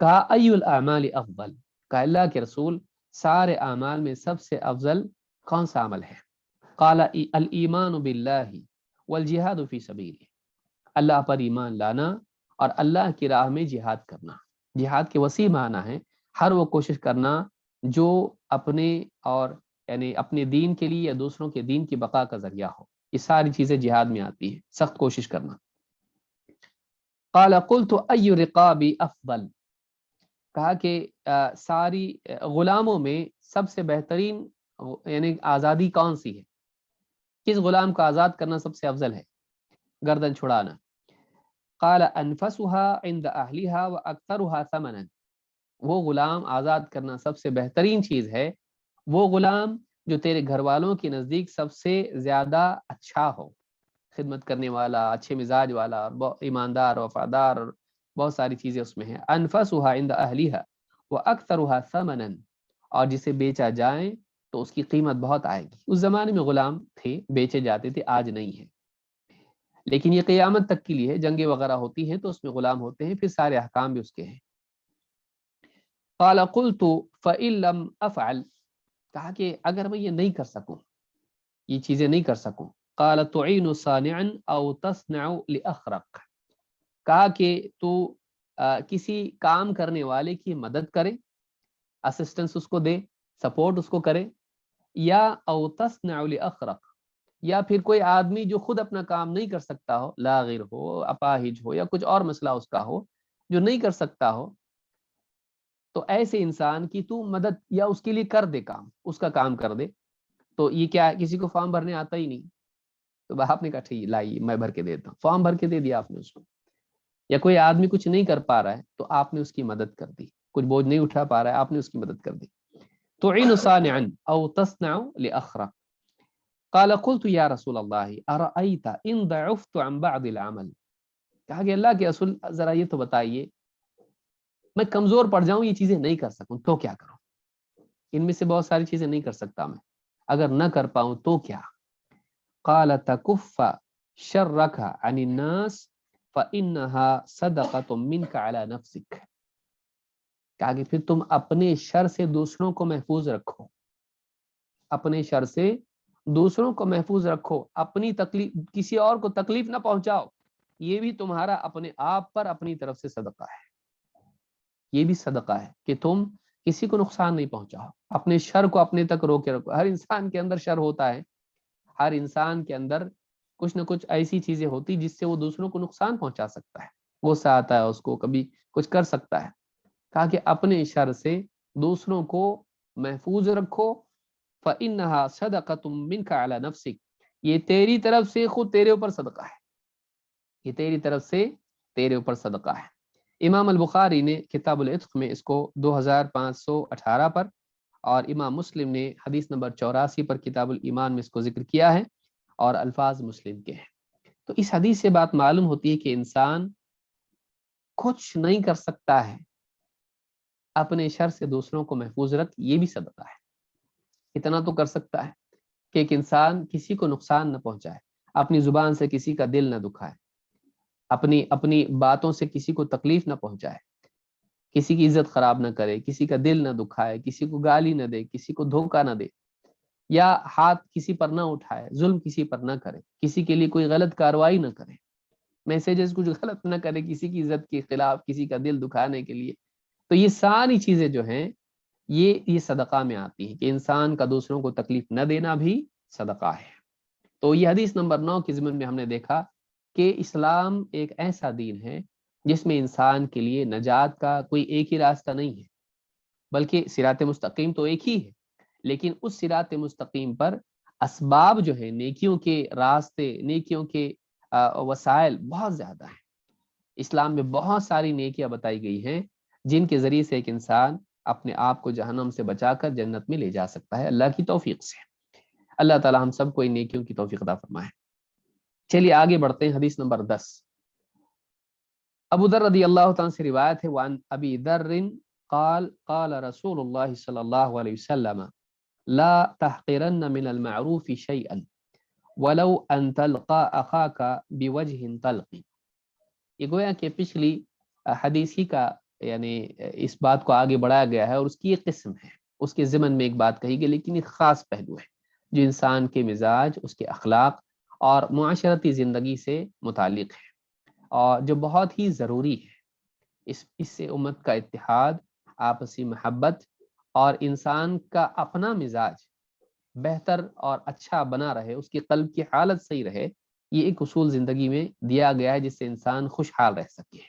کہا ای الاعمال افضل، کہا اللہ کے رسول سارے اعمال میں سب سے افضل کون سا عمل ہے؟ قال الایمان باللہ والجہاد فی سبیلہ، اللہ پر ایمان لانا اور اللہ کی راہ میں جہاد کرنا۔ جہاد کے وسیع معنی ہے ہر وہ کوشش کرنا جو اپنے اور یعنی اپنے دین کے لیے یا دوسروں کے دین کی بقا کا ذریعہ ہو، یہ ساری چیزیں جہاد میں آتی ہیں، سخت کوشش کرنا۔ قال قلت ای رقابی افضل، کہا کہ ساری غلاموں میں سب سے بہترین یعنی آزادی کون سی ہے، کس غلام کو آزاد کرنا سب سے افضل ہے، گردن چھڑانا۔ قال انفسها عند اہلها واکثرها ثمنا، وہ غلام آزاد کرنا سب سے بہترین چیز ہے، وہ غلام جو تیرے گھر والوں کے نزدیک سب سے زیادہ اچھا ہو، خدمت کرنے والا، اچھے مزاج والا اور ایماندار وفادار، اور بہت ساری چیزیں اس میں ہیں۔ انفسها عند اہلها واکثرها ثمنا، اور جسے بیچا جائے تو اس کی قیمت بہت آئے گی۔ اس زمانے میں غلام تھے، بیچے جاتے تھے، آج نہیں ہے، لیکن یہ قیامت تک کے لیے جنگیں وغیرہ ہوتی ہیں تو اس میں غلام ہوتے ہیں، پھر سارے احکام بھی اس کے ہیں۔ قال قلت فإن لم افعل، کہا کہ اگر میں یہ نہیں کر سکوں، یہ چیزیں نہیں کر سکوں، قال تعین صانعا او تصنع لاخرق، کہا کہ تو کسی کام کرنے والے کی مدد کرے، اسسٹنس اس کو دے، سپورٹ اس کو کرے، یا او تصنع لاخرق، یا پھر کوئی آدمی جو خود اپنا کام نہیں کر سکتا ہو، لاغر ہو، اپاہج ہو، یا کچھ اور مسئلہ اس کا ہو جو نہیں کر سکتا ہو، تو ایسے انسان کی تو مدد یا اس کے لیے کر دے، کام اس کا کام کر دے۔ تو یہ کیا ہے، کسی کو فارم بھرنے آتا ہی نہیں، تو آپ نے کہا ٹھیک لائیے میں بھر کے دیتا ہوں، فارم بھر کے دے دیا آپ نے اس کو۔ یا کوئی آدمی کچھ نہیں کر پا رہا ہے تو آپ نے اس کی مدد کر دی، کچھ بوجھ نہیں اٹھا پا رہا ہے آپ نے اس کی مدد کر دی۔ تعین صانعا او تصنع لاخرق، قال قلت یا رسول اللہ ارأیت ان ضعفت عن بعض العمل، کہا کہ اللہ کے رسول ذرا یہ تو بتائیے میں کمزور پڑ جاؤں، یہ چیزیں نہیں کر سکوں تو کیا کروں، ان میں سے بہت ساری چیزیں نہیں کر سکتا میں، اگر نہ کر پاؤں تو کیا؟ قال تکف شرک عن الناس فإنها صدقة منك على نفسك، کہا کہ پھر تم اپنے شر سے دوسروں کو محفوظ رکھو، اپنے شر سے دوسروں کو محفوظ رکھو، اپنی تکلیف کسی اور کو تکلیف نہ پہنچاؤ، یہ بھی تمہارا اپنے آپ پر اپنی طرف سے صدقہ ہے، یہ بھی صدقہ ہے کہ تم کسی کو نقصان نہیں پہنچاؤ، اپنے شر کو اپنے تک روکے رکھو۔ ہر انسان کے اندر شر ہوتا ہے، ہر انسان کے اندر کچھ نہ کچھ ایسی چیزیں ہوتی جس سے وہ دوسروں کو نقصان پہنچا سکتا ہے، غصہ آتا ہے اس کو، کبھی کچھ کر سکتا ہے، کہا کہ اپنے شر سے دوسروں کو محفوظ رکھو، فإنها صدقة منك على نفسك، یہ تیری طرف سے خود تیرے اوپر صدقہ ہے، یہ تیری طرف سے تیرے اوپر صدقہ ہے۔ امام البخاری نے کتاب العتق میں اس کو 2518 پر، اور امام مسلم نے حدیث نمبر 84 پر کتاب الایمان میں اس کو ذکر کیا ہے، اور الفاظ مسلم کے ہیں۔ تو اس حدیث سے بات معلوم ہوتی ہے کہ انسان کچھ نہیں کر سکتا ہے، اپنے شر سے دوسروں کو محفوظ رکھ، یہ بھی صدقہ ہے۔ اتنا تو کر سکتا ہے کہ ایک انسان کسی کو نقصان نہ پہنچائے، اپنی زبان سے کسی کا دل نہ دکھائے، اپنی باتوں سے کسی کو تکلیف نہ پہنچائے، کسی کی عزت خراب نہ کرے، کسی کا دل نہ دکھائے، کسی کو گالی نہ دے، کسی کو دھوکہ نہ دے، یا ہاتھ کسی پر نہ اٹھائے، ظلم کسی پر نہ کرے، کسی کے لیے کوئی غلط کارروائی نہ کرے، میسیجز کچھ غلط نہ کرے کسی کی عزت کے خلاف، کسی کا دل دکھانے کے لیے۔ تو یہ ساری چیزیں جو ہیں یہ صدقہ میں آتی ہیں، کہ انسان کا دوسروں کو تکلیف نہ دینا بھی صدقہ ہے۔ تو یہ حدیث نمبر 9 کے ضمن میں ہم نے دیکھا کہ اسلام ایک ایسا دین ہے جس میں انسان کے لیے نجات کا کوئی ایک ہی راستہ نہیں ہے، بلکہ صراط مستقیم تو ایک ہی ہے، لیکن اس صراط مستقیم پر اسباب جو ہیں، نیکیوں کے راستے، نیکیوں کے وسائل بہت زیادہ ہیں۔ اسلام میں بہت ساری نیکیاں بتائی گئی ہیں جن کے ذریعے سے ایک انسان اپنے آپ کو جہنم سے بچا کر جنت میں لے جا سکتا ہے، اللہ کی توفیق سے۔ اللہ تعالی ہم سب کو ان نیکیوں کی توفیق عطا فرمائے۔ چلیے آگے بڑھتے ہیں، حدیث نمبر 10۔ ابو ذر رضی اللہ تعالیٰ سے روایت ہے، وعن ابی ذر قال قال رسول اللہ صلی اللہ علیہ وسلم لا تحقرن من المعروف شيئا ولو ان تلقى اخاك بوجه طلق۔ یہ گویا کہ پچھلی حدیث ہی کا یعنی اس بات کو آگے بڑھایا گیا ہے اور اس کی ایک قسم ہے، اس کے ضمن میں ایک بات کہی گئی، لیکن ایک خاص پہلو ہے جو انسان کے مزاج، اس کے اخلاق اور معاشرتی زندگی سے متعلق ہے، اور جو بہت ہی ضروری ہے۔ اس سے امت کا اتحاد، آپسی محبت اور انسان کا اپنا مزاج بہتر اور اچھا بنا رہے، اس کی قلب کی حالت صحیح رہے، یہ ایک اصول زندگی میں دیا گیا ہے جس سے انسان خوشحال رہ سکے۔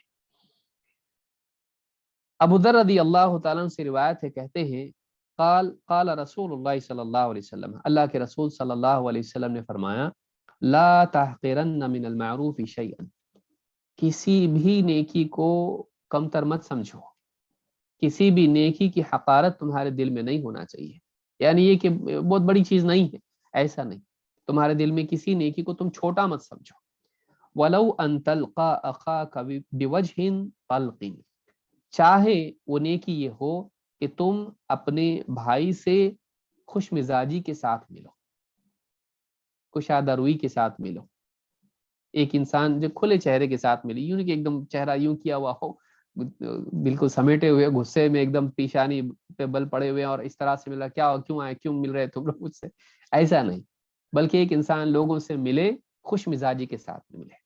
ابو ذر رضی اللہ تعالیٰ عنہ سے روایت ہے، کہتے ہیں قال رسول اللہ صلی اللہ علیہ وسلم، اللہ کے رسول صلی اللہ علیہ وسلم نے فرمایا، لا تحقرن من المعروف شیئا، کسی بھی نیکی کو کمتر مت سمجھو، کسی بھی نیکی کی حقارت تمہارے دل میں نہیں ہونا چاہیے، یعنی یہ کہ بہت بڑی چیز نہیں ہے، ایسا نہیں، تمہارے دل میں کسی نیکی کو تم چھوٹا مت سمجھو۔ وَلَوْ أَن تَلْقَى أَخَاكَ بِوَجْهٍ طَلْقٍ، چاہے وہ نیکی یہ ہو کہ تم اپنے بھائی سے خوش مزاجی کے ساتھ ملو، کشادہ روئی کے ساتھ ملو، ایک انسان جو کھلے چہرے کے ساتھ ملی، یوں نہیں کہ ایک دم چہرہ یوں کیا ہوا ہو، بالکل سمیٹے ہوئے، غصے میں ایک دم پیشانی پہ بل پڑے ہوئے اور اس طرح سے ملا، کیا ہو، کیوں آئے، کیوں مل رہے تم لوگ مجھ سے، ایسا نہیں، بلکہ ایک انسان لوگوں سے ملے، خوش مزاجی کے ساتھ ملے۔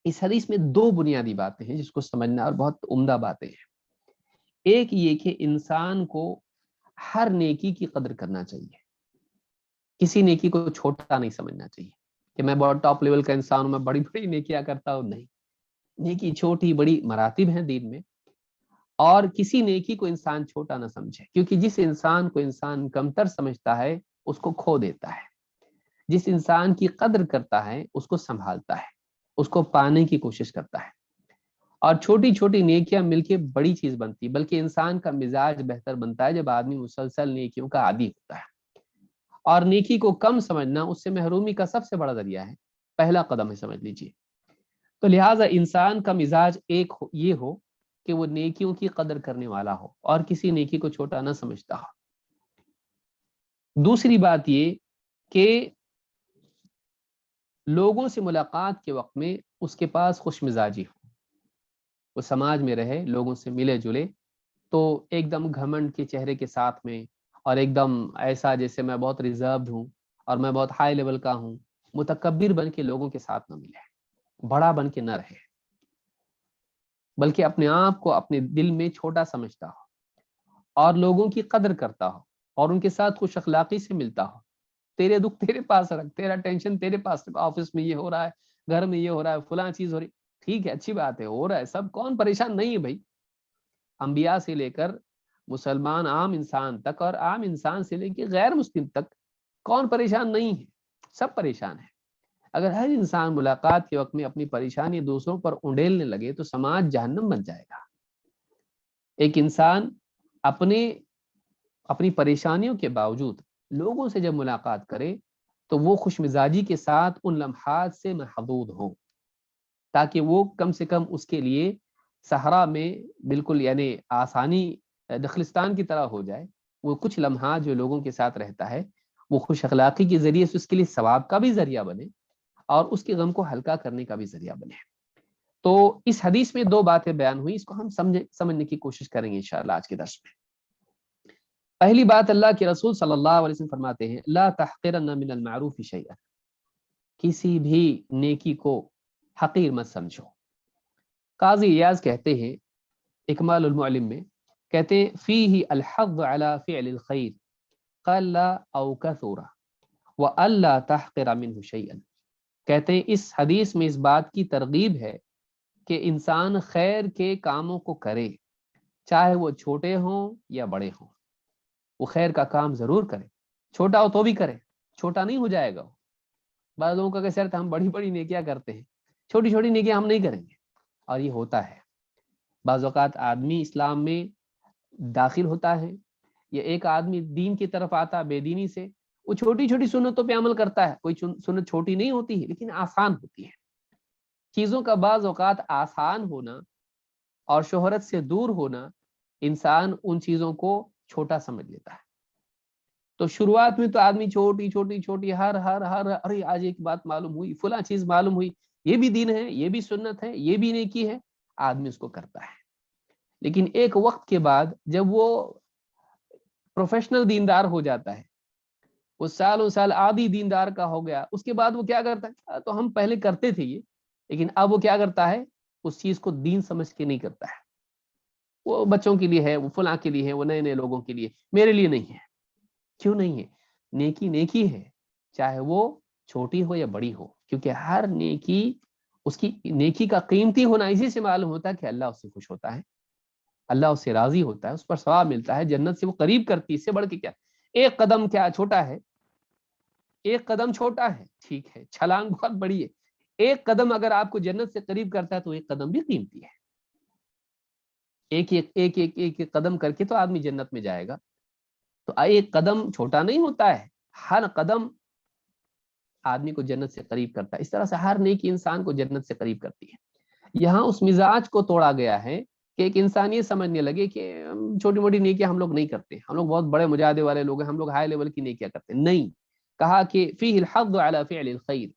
اس حدیث میں دو بنیادی باتیں ہیں جس کو سمجھنا، اور بہت عمدہ باتیں ہیں۔ ایک یہ کہ انسان کو ہر نیکی کی قدر کرنا چاہیے، کسی نیکی کو چھوٹا نہیں سمجھنا چاہیے کہ میں بہت ٹاپ لیول کا انسان ہوں، میں بڑی بڑی نیکیاں کرتا ہوں، نہیں، نیکی چھوٹی بڑی مراتب ہیں دین میں، اور کسی نیکی کو انسان چھوٹا نہ سمجھے، کیونکہ جس انسان کو انسان کمتر سمجھتا ہے اس کو کھو دیتا ہے، جس انسان کی قدر کرتا ہے اس کو سنبھالتا ہے، اس کو پانے کی کوشش کرتا ہے، اور چھوٹی چھوٹی نیکیاں مل کے بڑی چیز بنتی، بلکہ انسان کا مزاج بہتر بنتا ہے جب آدمی مسلسل نیکیوں کا عادی ہوتا ہے، اور نیکی کو کم سمجھنا اس سے محرومی کا سب سے بڑا ذریعہ ہے، پہلا قدم ہے، سمجھ لیجیے۔ تو لہٰذا انسان کا مزاج ایک یہ ہو کہ وہ نیکیوں کی قدر کرنے والا ہو اور کسی نیکی کو چھوٹا نہ سمجھتا ہو۔ دوسری بات یہ کہ لوگوں سے ملاقات کے وقت میں اس کے پاس خوش مزاجی ہو، وہ سماج میں رہے، لوگوں سے ملے جلے، تو ایک دم گھمنڈ کے چہرے کے ساتھ میں، اور ایک دم ایسا جیسے میں بہت ریزروڈ ہوں اور میں بہت ہائی لیول کا ہوں، متکبر بن کے لوگوں کے ساتھ نہ ملے، بڑا بن کے نہ رہے، بلکہ اپنے آپ کو اپنے دل میں چھوٹا سمجھتا ہو اور لوگوں کی قدر کرتا ہو اور ان کے ساتھ خوش اخلاقی سے ملتا ہو، تیرے دکھ تیرے پاس رکھ، تیرا ٹینشن تیرے پاس رکھ، آفس میں یہ ہو رہا ہے، گھر میں یہ ہو رہا ہے، فلاں چیز ہو رہی، ٹھیک ہے، اچھی بات ہے، ہو رہا ہے، سب کون پریشان نہیں ہے بھائی، انبیاء سے لے کر مسلمان عام انسان تک اور عام انسان سے لے کے غیر مسلم تک کون پریشان نہیں ہے، سب پریشان ہے۔ اگر ہر انسان ملاقات کے وقت میں اپنی پریشانی دوسروں پر انڈیلنے لگے تو سماج جہنم بن جائے گا۔ ایک انسان اپنی پریشانیوں کے باوجود لوگوں سے جب ملاقات کرے تو وہ خوش مزاجی کے ساتھ ان لمحات سے محظوظ ہو، تاکہ وہ کم سے کم اس کے لیے صحرا میں بالکل یعنی آسانی دخلستان کی طرح ہو جائے، وہ کچھ لمحات جو لوگوں کے ساتھ رہتا ہے وہ خوش اخلاقی کے ذریعے سے اس کے لیے ثواب کا بھی ذریعہ بنے اور اس کے غم کو ہلکا کرنے کا بھی ذریعہ بنے۔ تو اس حدیث میں دو باتیں بیان ہوئی، اس کو ہم سمجھنے کی کوشش کریں گے انشاءاللہ آج کے درس میں۔ پہلی بات، اللہ کے رسول صلی اللہ علیہ وسلم فرماتے ہیں، لا تحقرن من المعروف شیئا، کسی بھی نیکی کو حقیر مت سمجھو۔ قاضی ایاز کہتے ہیں اکمال المعلم میں، کہتے ہیں فیہ الحض علی فعل الخیر قل او کثر والا تحقر منہ شیئا، کہتے ہیں اس حدیث میں اس بات کی ترغیب ہے کہ انسان خیر کے کاموں کو کرے، چاہے وہ چھوٹے ہوں یا بڑے ہوں، وہ خیر کا کام ضرور کرے، چھوٹا ہو تو بھی کرے، چھوٹا نہیں ہو جائے گا وہ۔ بعض لوگوں کا کیسے رہتا ہے، ہم بڑی بڑی نیکیاں کرتے ہیں، چھوٹی چھوٹی نیکیاں ہم نہیں کریں گے، اور یہ ہوتا ہے۔ بعض اوقات آدمی اسلام میں داخل ہوتا ہے یا ایک آدمی دین کی طرف آتا بے دینی سے، وہ چھوٹی چھوٹی سنتوں پہ عمل کرتا ہے، کوئی سنت چھوٹی نہیں ہوتی ہے لیکن آسان ہوتی ہے۔ چیزوں کا بعض اوقات آسان ہونا اور شہرت سے دور ہونا، انسان ان چیزوں کو چھوٹا سمجھ لیتا ہے۔ تو شروعات میں تو آدمی چھوٹی چھوٹی چھوٹی ہر ارے آج ایک بات معلوم ہوئی، فلاں چیز معلوم ہوئی، یہ بھی دین ہے، یہ بھی سنت ہے، یہ بھی نیکی ہے، آدمی اس کو کرتا ہے۔ لیکن ایک وقت کے بعد جب وہ پروفیشنل دیندار ہو جاتا ہے، وہ سالوں سال عادی دیندار کا ہو گیا، اس کے بعد وہ کیا کرتا ہے، تو ہم پہلے کرتے تھے یہ، لیکن اب وہ کیا کرتا ہے، اس چیز کو دین سمجھ کے نہیں کرتا ہے، وہ بچوں کے لیے ہے، وہ فلاں کے لیے ہے، وہ نئے نئے لوگوں کے لیے، میرے لیے نہیں ہے۔ کیوں نہیں ہے؟ نیکی نیکی ہے، چاہے وہ چھوٹی ہو یا بڑی ہو، کیونکہ ہر نیکی، اس کی نیکی کا قیمتی ہونا اسی سے معلوم ہوتا ہے کہ اللہ اس سے خوش ہوتا ہے، اللہ اس سے راضی ہوتا ہے، اس پر ثواب ملتا ہے، جنت سے وہ قریب کرتی ہے۔ اس سے بڑھ کے کیا؟ ایک قدم کیا چھوٹا ہے، ایک قدم چھوٹا ہے، ٹھیک ہے، چھلانگ بہت بڑی ہے، ایک قدم اگر آپ کو جنت سے قریب کرتا ہے تو ایک قدم بھی قیمتی ہے۔ ایک ایک ایک ایک ایک ایک قدم کر کے تو آدمی جنت میں جائے گا، تو ایک قدم چھوٹا نہیں ہوتا ہے، ہر قدم آدمی کو جنت سے قریب کرتا ہے۔ اس طرح سے ہر نیکی انسان کو جنت سے قریب کرتی ہے۔ یہاں اس مزاج کو توڑا گیا ہے کہ ایک انسان یہ سمجھنے لگے کہ چھوٹی موٹی نیکیاں ہم لوگ نہیں کرتے، ہم لوگ بہت بڑے مجاہدے والے لوگ ہیں، ہم لوگ ہائی لیول کی نیکیاں کرتے ہیں۔ نہیں، کہا کہ فیہ الحض علی فعل الخیر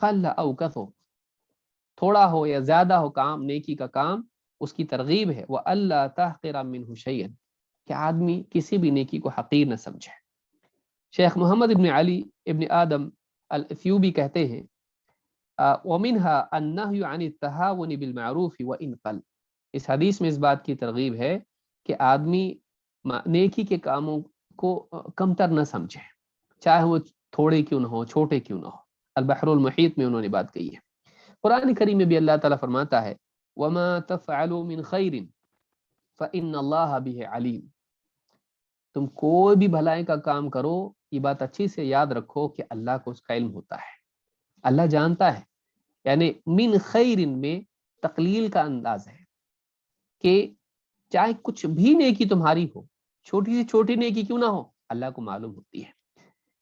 قل او کثر، تھوڑا ہو یا زیادہ ہو کام، نیکی کا کام، اس کی ترغیب ہے، وَأَلَّا تَحْقِرَ مِنْهُ شَيْئًا، کہ آدمی کسی بھی نیکی کو حقیر نہ سمجھے۔ شیخ محمد ابن علی ابن آدم الاثیوبی کہتے ہیں وَمِنْهَا النَّهْيُ عَنِ التَّهَاوُنِ بِالْمَعْرُوفِ وَإِنْ قَلَّ، اس حدیث میں اس بات کی ترغیب ہے کہ آدمی نیکی کے کاموں کو کمتر نہ سمجھے، چاہے وہ تھوڑے کیوں نہ ہو، چھوٹے کیوں نہ ہو۔ البحر المحیط میں انہوں نے بات کہی ہے۔ قرآن کریم میں بھی اللہ تعالیٰ فرماتا ہے وَمَا تَفْعَلُوا مِنْ خَيْرٍ فَإِنَّ اللَّهَ بِهِ عَلِيمٌ، تم کوئی بھی بھلائی کا کام کرو، یہ بات اچھی سے یاد رکھو کہ اللہ کو اس کا علم ہوتا ہے، اللہ جانتا ہے۔ یعنی من خیر میں تقلیل کا انداز ہے کہ چاہے کچھ بھی نیکی تمہاری ہو، چھوٹی سی چھوٹی نیکی کیوں نہ ہو، اللہ کو معلوم ہوتی ہے۔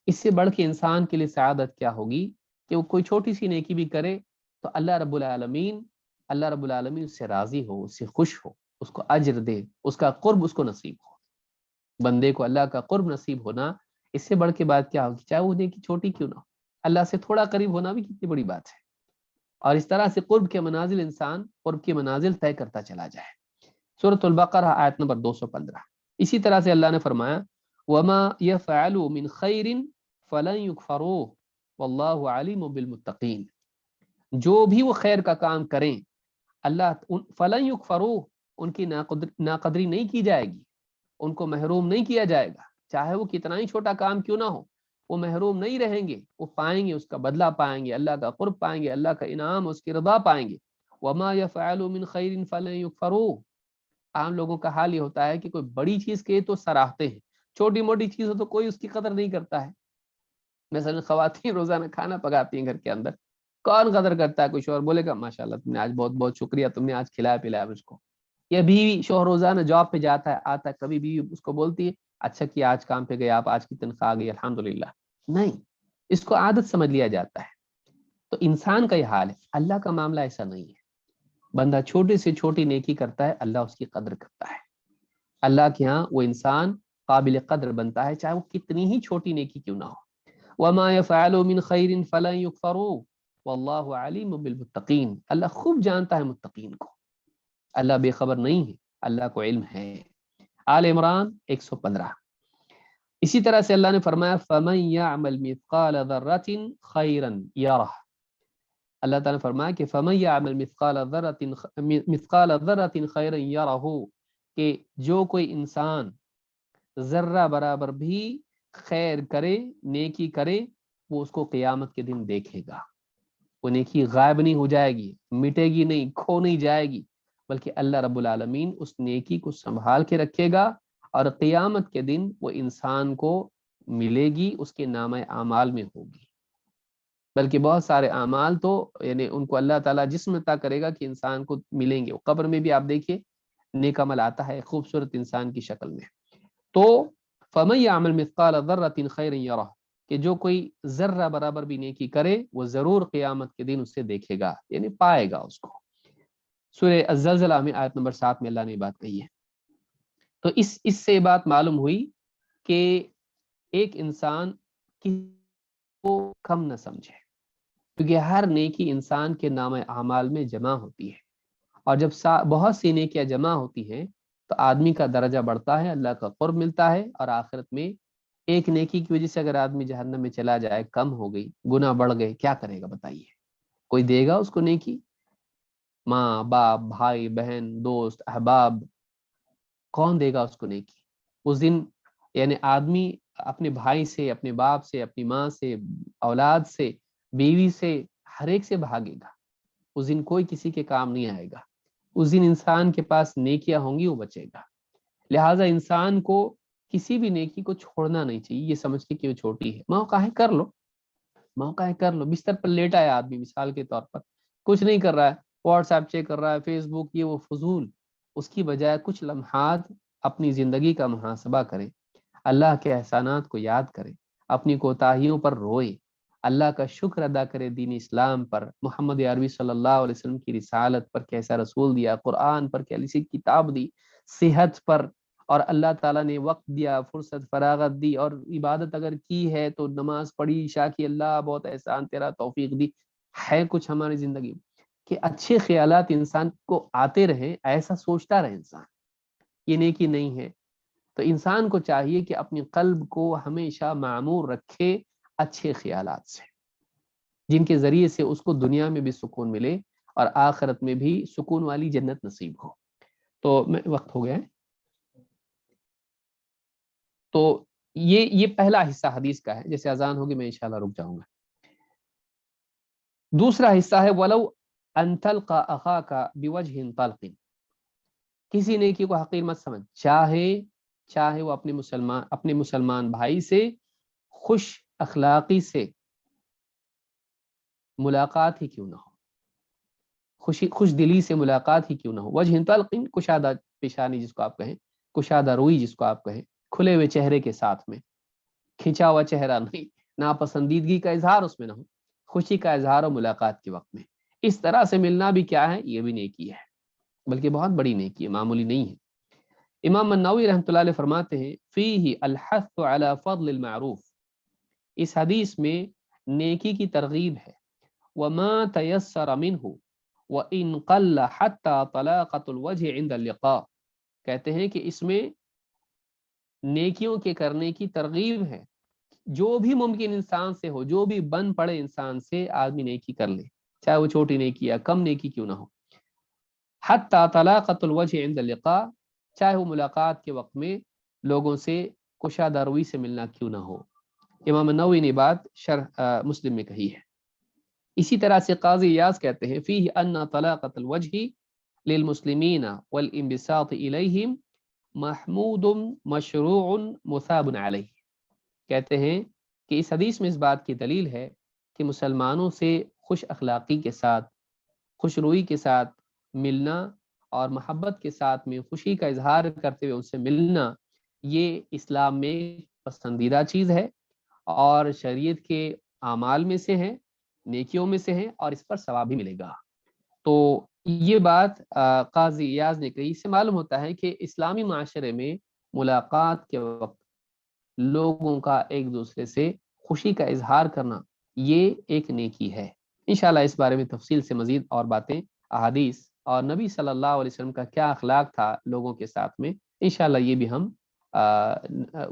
اس سے بڑھ کے انسان کے لیے سعادت کیا ہوگی کہ وہ کوئی چھوٹی سی نیکی بھی کرے تو اللہ رب العالمین اس سے راضی ہو، اس سے خوش ہو، اس کو اجر دے، اس کا قرب اس کو نصیب ہو۔ بندے کو اللہ کا قرب نصیب ہونا، اس سے بڑھ کے بات کیا ہوگی، چاہے وہ نیکی چھوٹی کیوں نہ ہو۔ اللہ سے تھوڑا قریب ہونا بھی کتنی بڑی بات ہے، اور اس طرح سے قرب کے منازل انسان قرب کی منازل طے کرتا چلا جائے۔ سورۃ البقرہ آیت نمبر 215۔ اسی طرح سے اللہ نے فرمایا وَمَا يَفْعَلُوا مِنْ خَيْرٍ فَلَنْ يُكْفَرُوهُ وَاللَّهُ عَلِيمٌ بِالْمُتَّقِينَ، جو بھی وہ خیر کا کام کریں، اللہ فَلَنْ يُكْفَرُوهُ، ان کی ناقدری نہیں کی جائے گی، ان کو محروم نہیں کیا جائے گا، چاہے وہ کتنا ہی چھوٹا کام کیوں نہ ہو، وہ محروم نہیں رہیں گے، وہ پائیں گے، اس کا بدلہ پائیں گے، اللہ کا قرب پائیں گے، اللہ کا انعام، اس کی رضا پائیں گے۔ وَمَا يَفْعَلُوا مِنْ خَيْرٍ فَلَنْ يُكْفَرُوهُ، عام لوگوں کا حال یہ ہوتا ہے کہ کوئی بڑی چیز کہے تو سراہتے ہیں، چھوٹی موٹی چیز ہو تو کوئی اس کی قدر نہیں کرتا ہے۔ مثلا خواتین روزانہ کھانا پکاتی ہیں گھر کے اندر، کون قدر کرتا ہے؟ کوئی شوہر بولے گا ماشاءاللہ تم نے آج بہت بہت شکریہ، تم نے آج کھلایا پلایا مجھ کو۔ یا بیوی، شوہر روزانہ جاب پہ جاتا ہے آتا ہے، کبھی بیوی اس کو بولتی ہے اچھا کیا آج کام پہ گیا آپ، آج کی تنخواہ آ گئی الحمدللہ، نہیں، اس کو عادت سمجھ لیا جاتا ہے۔ تو انسان کا یہ حال ہے، اللہ کا معاملہ ایسا نہیں ہے۔ بندہ چھوٹی سے چھوٹی نیکی کرتا ہے، اللہ اس کی قدر کرتا ہے، اللہ کے ہاں وہ انسان قابل قدر بنتا ہے، چاہے وہ کتنی ہی چھوٹی نیکی کیوں نہ ہو۔ وَمَا يَفْعَلُوا مِنْ خَيْرٍ فَلَنْ يُكْفَرُوهُ وَاللَّهُ عَلِيمٌ بِالْمُتَّقِينَ، اللہ خوب جانتا ہے متقین کو، اللہ بے خبر نہیں ہے، اللہ کو علم ہے۔ آل عمران 115۔ اسی طرح سے اللہ نے فرمایا فَمَن يَعْمَلْ مِثْقَالَ ذَرَّةٍ خَيْرًا يَرَهُ، اللہ تعالیٰ نے فرمایا کہ فَمَن يَعْمَلْ مِثْقَالَ ذَرَّةٍ خَيْرًا يَرَهُ، کہ جو کوئی انسان ذرہ برابر بھی خیر کرے، نیکی کرے، وہ اس کو قیامت کے دن دیکھے گا۔ وہ نیکی غائب نہیں ہو جائے گی، مٹے گی نہیں، کھو نہیں جائے گی، بلکہ اللہ رب العالمین اس نیکی کو سنبھال کے رکھے گا، اور قیامت کے دن وہ انسان کو ملے گی، اس کے نامہ اعمال میں ہوگی۔ بلکہ بہت سارے اعمال تو یعنی ان کو اللہ تعالیٰ جسم عطا کرے گا کہ انسان کو ملیں گے۔ قبر میں بھی آپ دیکھیے نیک عمل آتا ہے خوبصورت انسان کی شکل میں۔ تو فَمَن يَعْمَلْ مِثْقَالَ ذَرَّةٍ خَيْرًا يَرَهُ، کہ جو کوئی ذرہ برابر بھی نیکی کرے وہ ضرور قیامت کے دن اسے دیکھے گا، یعنی پائے گا اس کو۔ سورہ الزلزلہ میں آیت نمبر 7 میں اللہ نے بات کہی ہے۔ تو اس سے بات معلوم ہوئی کہ ایک انسان کو کم نہ سمجھے، کیونکہ ہر نیکی انسان کے نام اعمال میں جمع ہوتی ہے، اور جب بہت سی نیکیاں جمع ہوتی ہیں تو آدمی کا درجہ بڑھتا ہے، اللہ کا قرب ملتا ہے، اور آخرت میں ایک نیکی کی وجہ سے اگر آدمی جہنم میں چلا جائے، کم ہو گئی، گناہ بڑھ گئے، کیا کرے گا بتائیے؟ کوئی دے گا اس کو نیکی؟ ماں باپ، بھائی بہن، دوست، احباب، کون دے گا اس کو نیکی؟ اس دن یعنی آدمی اپنے بھائی سے، اپنے باپ سے، اپنی ماں سے، اولاد سے، بیوی سے، ہر ایک سے بھاگے گا۔ اس دن کوئی کسی کے کام نہیں آئے گا۔ اس دن انسان کے پاس نیکیاں ہوں گی، وہ بچے گا۔ لہٰذا انسان کو کسی بھی نیکی کو چھوڑنا نہیں چاہیے یہ سمجھ کے کہ وہ چھوٹی ہے۔ موقع ہے کر لو، موقع ہے کر لو۔ بستر پر لیٹا ہے آدمی مثال کے طور پر، کچھ نہیں کر رہا ہے، واٹس ایپ چیک کر رہا ہے، فیس بک، یہ وہ فضول، اس کی بجائے کچھ لمحات اپنی زندگی کا محاسبہ کرے، اللہ کے احسانات کو یاد کرے، اپنی کوتاہیوں پر روئے، اللہ کا شکر ادا کرے دین اسلام پر، محمد عربی صلی اللہ علیہ وسلم کی رسالت پر، کیسا رسول دیا، قرآن پر کیسی کتاب دی، صحت پر، اور اللہ تعالیٰ نے وقت دیا، فرصت فراغت دی، اور عبادت اگر کی ہے تو نماز پڑھی، عشاء کی، اللہ بہت احسان تیرا، توفیق دی ہے کچھ ہماری زندگی میں، کہ اچھے خیالات انسان کو آتے رہیں، ایسا سوچتا رہے انسان، یہ نیکی نہیں ہے۔ تو انسان کو چاہیے کہ اپنی قلب کو ہمیشہ معمور رکھے اچھے خیالات سے، جن کے ذریعے سے اس کو دنیا میں بھی سکون ملے اور آخرت میں بھی سکون والی جنت نصیب ہو۔ تو وقت ہو گیا ہے، تو یہ پہلا حصہ حدیث کا ہے۔ جیسے اذان ہوگی میں انشاءاللہ رک جاؤں گا۔ دوسرا حصہ ہے وَلَوْ أَن تَلْقَى أَخَاكَ بِوَجْهٍ طَلْقٍ، کسی نیکی کو حقیر مت سمجھ، چاہے وہ اپنے مسلمان بھائی سے خوش اخلاقی سے ملاقات ہی کیوں نہ ہو، خوش دلی سے ملاقات ہی کیوں نہ ہو۔ وجہ طلق، کشادہ پیشانی جس کو آپ کہیں، کشادہ روئی جس کو آپ کہیں، کھلے ہوئے چہرے کے ساتھ میں، کھنچا ہوا چہرہ نہیں، ناپسندیدگی کا اظہار اس میں نہ ہو، خوشی کا اظہار ہو ملاقات کے وقت میں۔ اس طرح سے ملنا بھی کیا ہے؟ یہ بھی نیکی ہے، بلکہ بہت بڑی نیکی ہے، معمولی نہیں ہے۔ امام النووی رحمۃ اللہ علیہ فرماتے ہیں فیہ الحث علی فضل المعروف، اس حدیث میں نیکی کی ترغیب ہے، وما تیسر منہ وان قل حتی طلاقۃ الوجہ عند اللقاء، کہتے ہیں کہ اس میں نیکیوں کے کرنے کی ترغیب ہے، جو بھی ممکن انسان سے ہو، جو بھی بن پڑے انسان سے، آدمی نیکی کر لے، چاہے وہ چھوٹی نیکی یا کم نیکی کیوں نہ ہو۔ حتی طلاقۃ الوجہ عند اللقاء، چاہے وہ ملاقات کے وقت میں لوگوں سے کشادہ روی سے ملنا کیوں نہ ہو۔ امام نووی نے بات شرح مسلم میں کہی ہے۔ اسی طرح سے قاضی ایاز کہتے ہیں فیہ ان طلاقۃ الوجہ للمسلمین والانبساط الیہم محمود مشروع مثاب علیہ، کہتے ہیں کہ اس حدیث میں اس بات کی دلیل ہے کہ مسلمانوں سے خوش اخلاقی کے ساتھ، خوش روئی کے ساتھ ملنا اور محبت کے ساتھ میں خوشی کا اظہار کرتے ہوئے ان سے ملنا، یہ اسلام میں پسندیدہ چیز ہے اور شریعت کے اعمال میں سے ہے، نیکیوں میں سے ہے، اور اس پر ثواب بھی ملے گا۔ تو یہ بات قاضی ایاز نے کہی، اس سے معلوم ہوتا ہے کہ اسلامی معاشرے میں ملاقات کے وقت لوگوں کا ایک دوسرے سے خوشی کا اظہار کرنا یہ ایک نیکی ہے۔ انشاءاللہ اس بارے میں تفصیل سے مزید اور باتیں، احادیث اور نبی صلی اللہ علیہ وسلم کا کیا اخلاق تھا لوگوں کے ساتھ میں، انشاءاللہ یہ بھی ہم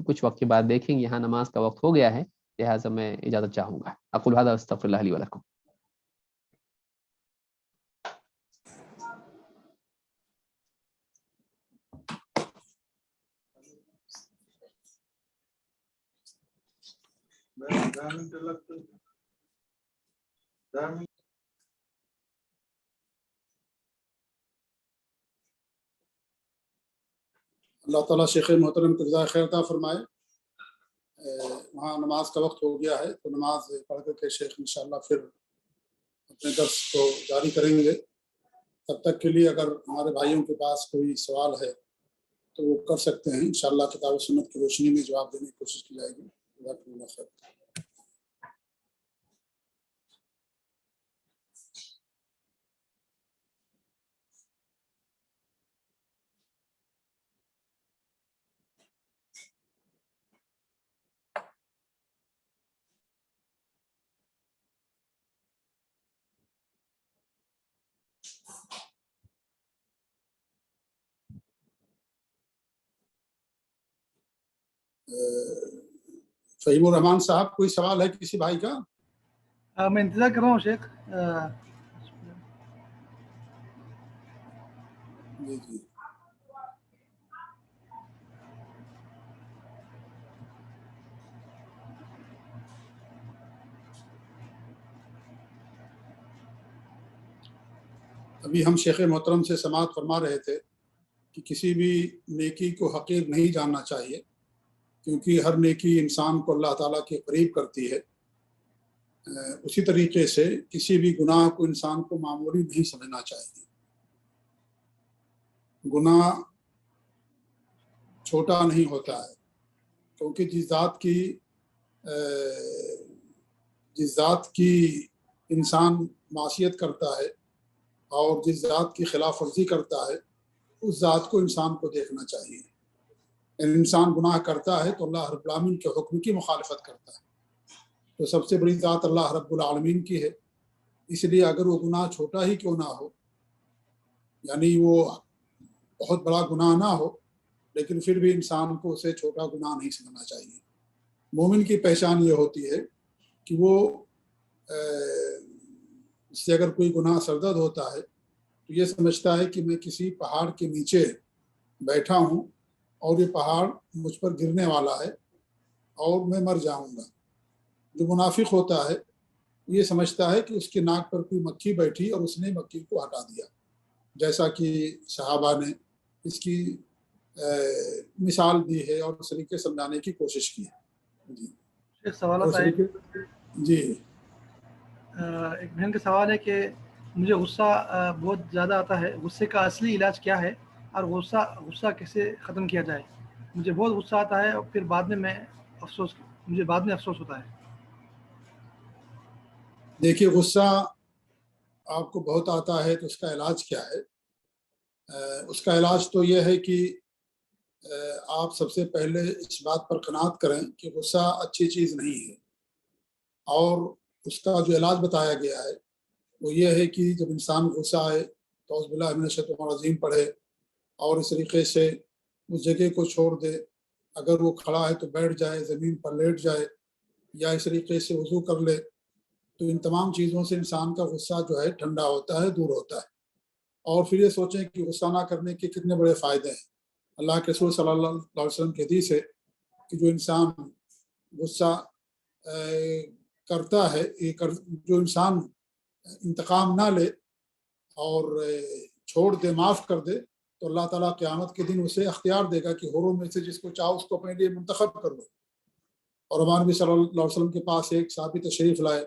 کچھ وقت کے بعد دیکھیں گے۔ یہاں نماز کا وقت ہو گیا ہے، لہٰذا میں اجازت چاہوں گا۔ اقول ھذا واستغفر اللہ لی ولکم۔ اللہ تعالیٰ شیخ محترم کو جزائے خیر عطا فرمائے۔ وہاں نماز کا وقت ہو گیا ہے، تو نماز پڑھ کر کے شیخ انشاءاللہ پھر اپنے درس کو جاری کریں گے۔ تب تک کے لیے اگر ہمارے بھائیوں کے پاس کوئی سوال ہے تو وہ کر سکتے ہیں، انشاءاللہ کتاب و سنت کی روشنی میں جواب دینے کی کوشش کی جائے گی۔ جزاکم اللہ خیر۔ فہیم الرحمان صاحب کوئی سوال ہے کسی بھائی کا؟ میں انتظار کر رہا ہوں شیخ. جی جی ابھی ہم شیخ محترم سے سماعت فرما رہے تھے کہ کسی بھی نیکی کو حقیر نہیں جاننا چاہیے، کیونکہ ہر نیکی انسان کو اللہ تعالیٰ کے قریب کرتی ہے. اسی طریقے سے کسی بھی گناہ کو انسان کو معمولی نہیں سمجھنا چاہیے. گناہ چھوٹا نہیں ہوتا ہے، کیونکہ جس ذات کی انسان معصیت کرتا ہے اور جس ذات کی خلاف ورزی کرتا ہے اس ذات کو انسان کو دیکھنا چاہیے. انسان گناہ کرتا ہے تو اللہ رب العالمین کے حکم کی مخالفت کرتا ہے، تو سب سے بڑی ذات اللہ رب العالمین کی ہے. اس لیے اگر وہ گناہ چھوٹا ہی کیوں نہ ہو، یعنی وہ بہت بڑا گناہ نہ ہو، لیکن پھر بھی انسان کو اسے چھوٹا گناہ نہیں سمجھنا چاہیے. مومن کی پہچان یہ ہوتی ہے کہ وہ اس سے اگر کوئی گناہ سرزد ہوتا ہے تو یہ سمجھتا ہے کہ میں کسی پہاڑ کے نیچے بیٹھا ہوں اور یہ پہاڑ مجھ پر گرنے والا ہے اور میں مر جاؤں گا. جو منافق ہوتا ہے یہ سمجھتا ہے کہ اس کے ناک پر کوئی مکھی بیٹھی اور اس نے مکھی کو ہٹا دیا، جیسا کہ صحابہ نے اس کی مثال دی ہے اور اس طریقے سمجھانے کی کوشش کی ہے. جی ایک سوال آتا ہے. جی ایک بہن کا سوال ہے کہ مجھے غصہ بہت زیادہ آتا ہے، غصے کا اصلی علاج کیا ہے اور غصہ کیسے ختم کیا جائے؟ مجھے بہت غصہ آتا ہے اور پھر مجھے بعد میں افسوس ہوتا ہے. دیکھیے غصہ آپ کو بہت آتا ہے تو اس کا علاج کیا ہے؟ اس کا علاج تو یہ ہے کہ آپ سب سے پہلے اس بات پر قناعت کریں کہ غصہ اچھی چیز نہیں ہے، اور اس کا جو علاج بتایا گیا ہے وہ یہ ہے کہ جب انسان غصہ آئے تو اعوذ باللہ من الشیطان الرجیم پڑھے اور اس طریقے سے اس جگہ کو چھوڑ دے. اگر وہ کھڑا ہے تو بیٹھ جائے، زمین پر لیٹ جائے، یا اس طریقے سے وضو کر لے. تو ان تمام چیزوں سے انسان کا غصہ جو ہے ٹھنڈا ہوتا ہے، دور ہوتا ہے. اور پھر یہ سوچیں کہ غصہ نہ کرنے کے کتنے بڑے فائدے ہیں. اللہ کے رسول صلی اللہ علیہ وسلم کی حدیث ہے کہ جو انسان غصہ کرتا ہے، جو انسان انتقام نہ لے اور چھوڑ دے، معاف کر دے، تو اللہ تعالیٰ قیامت کے دن اسے اختیار دے گا کہ حوروں میں سے جس کو چاہو اس کو اپنے لیے منتخب کر لو. اور ہمارے نبی صلی اللہ علیہ وسلم کے پاس ایک صحابی تشریف لائے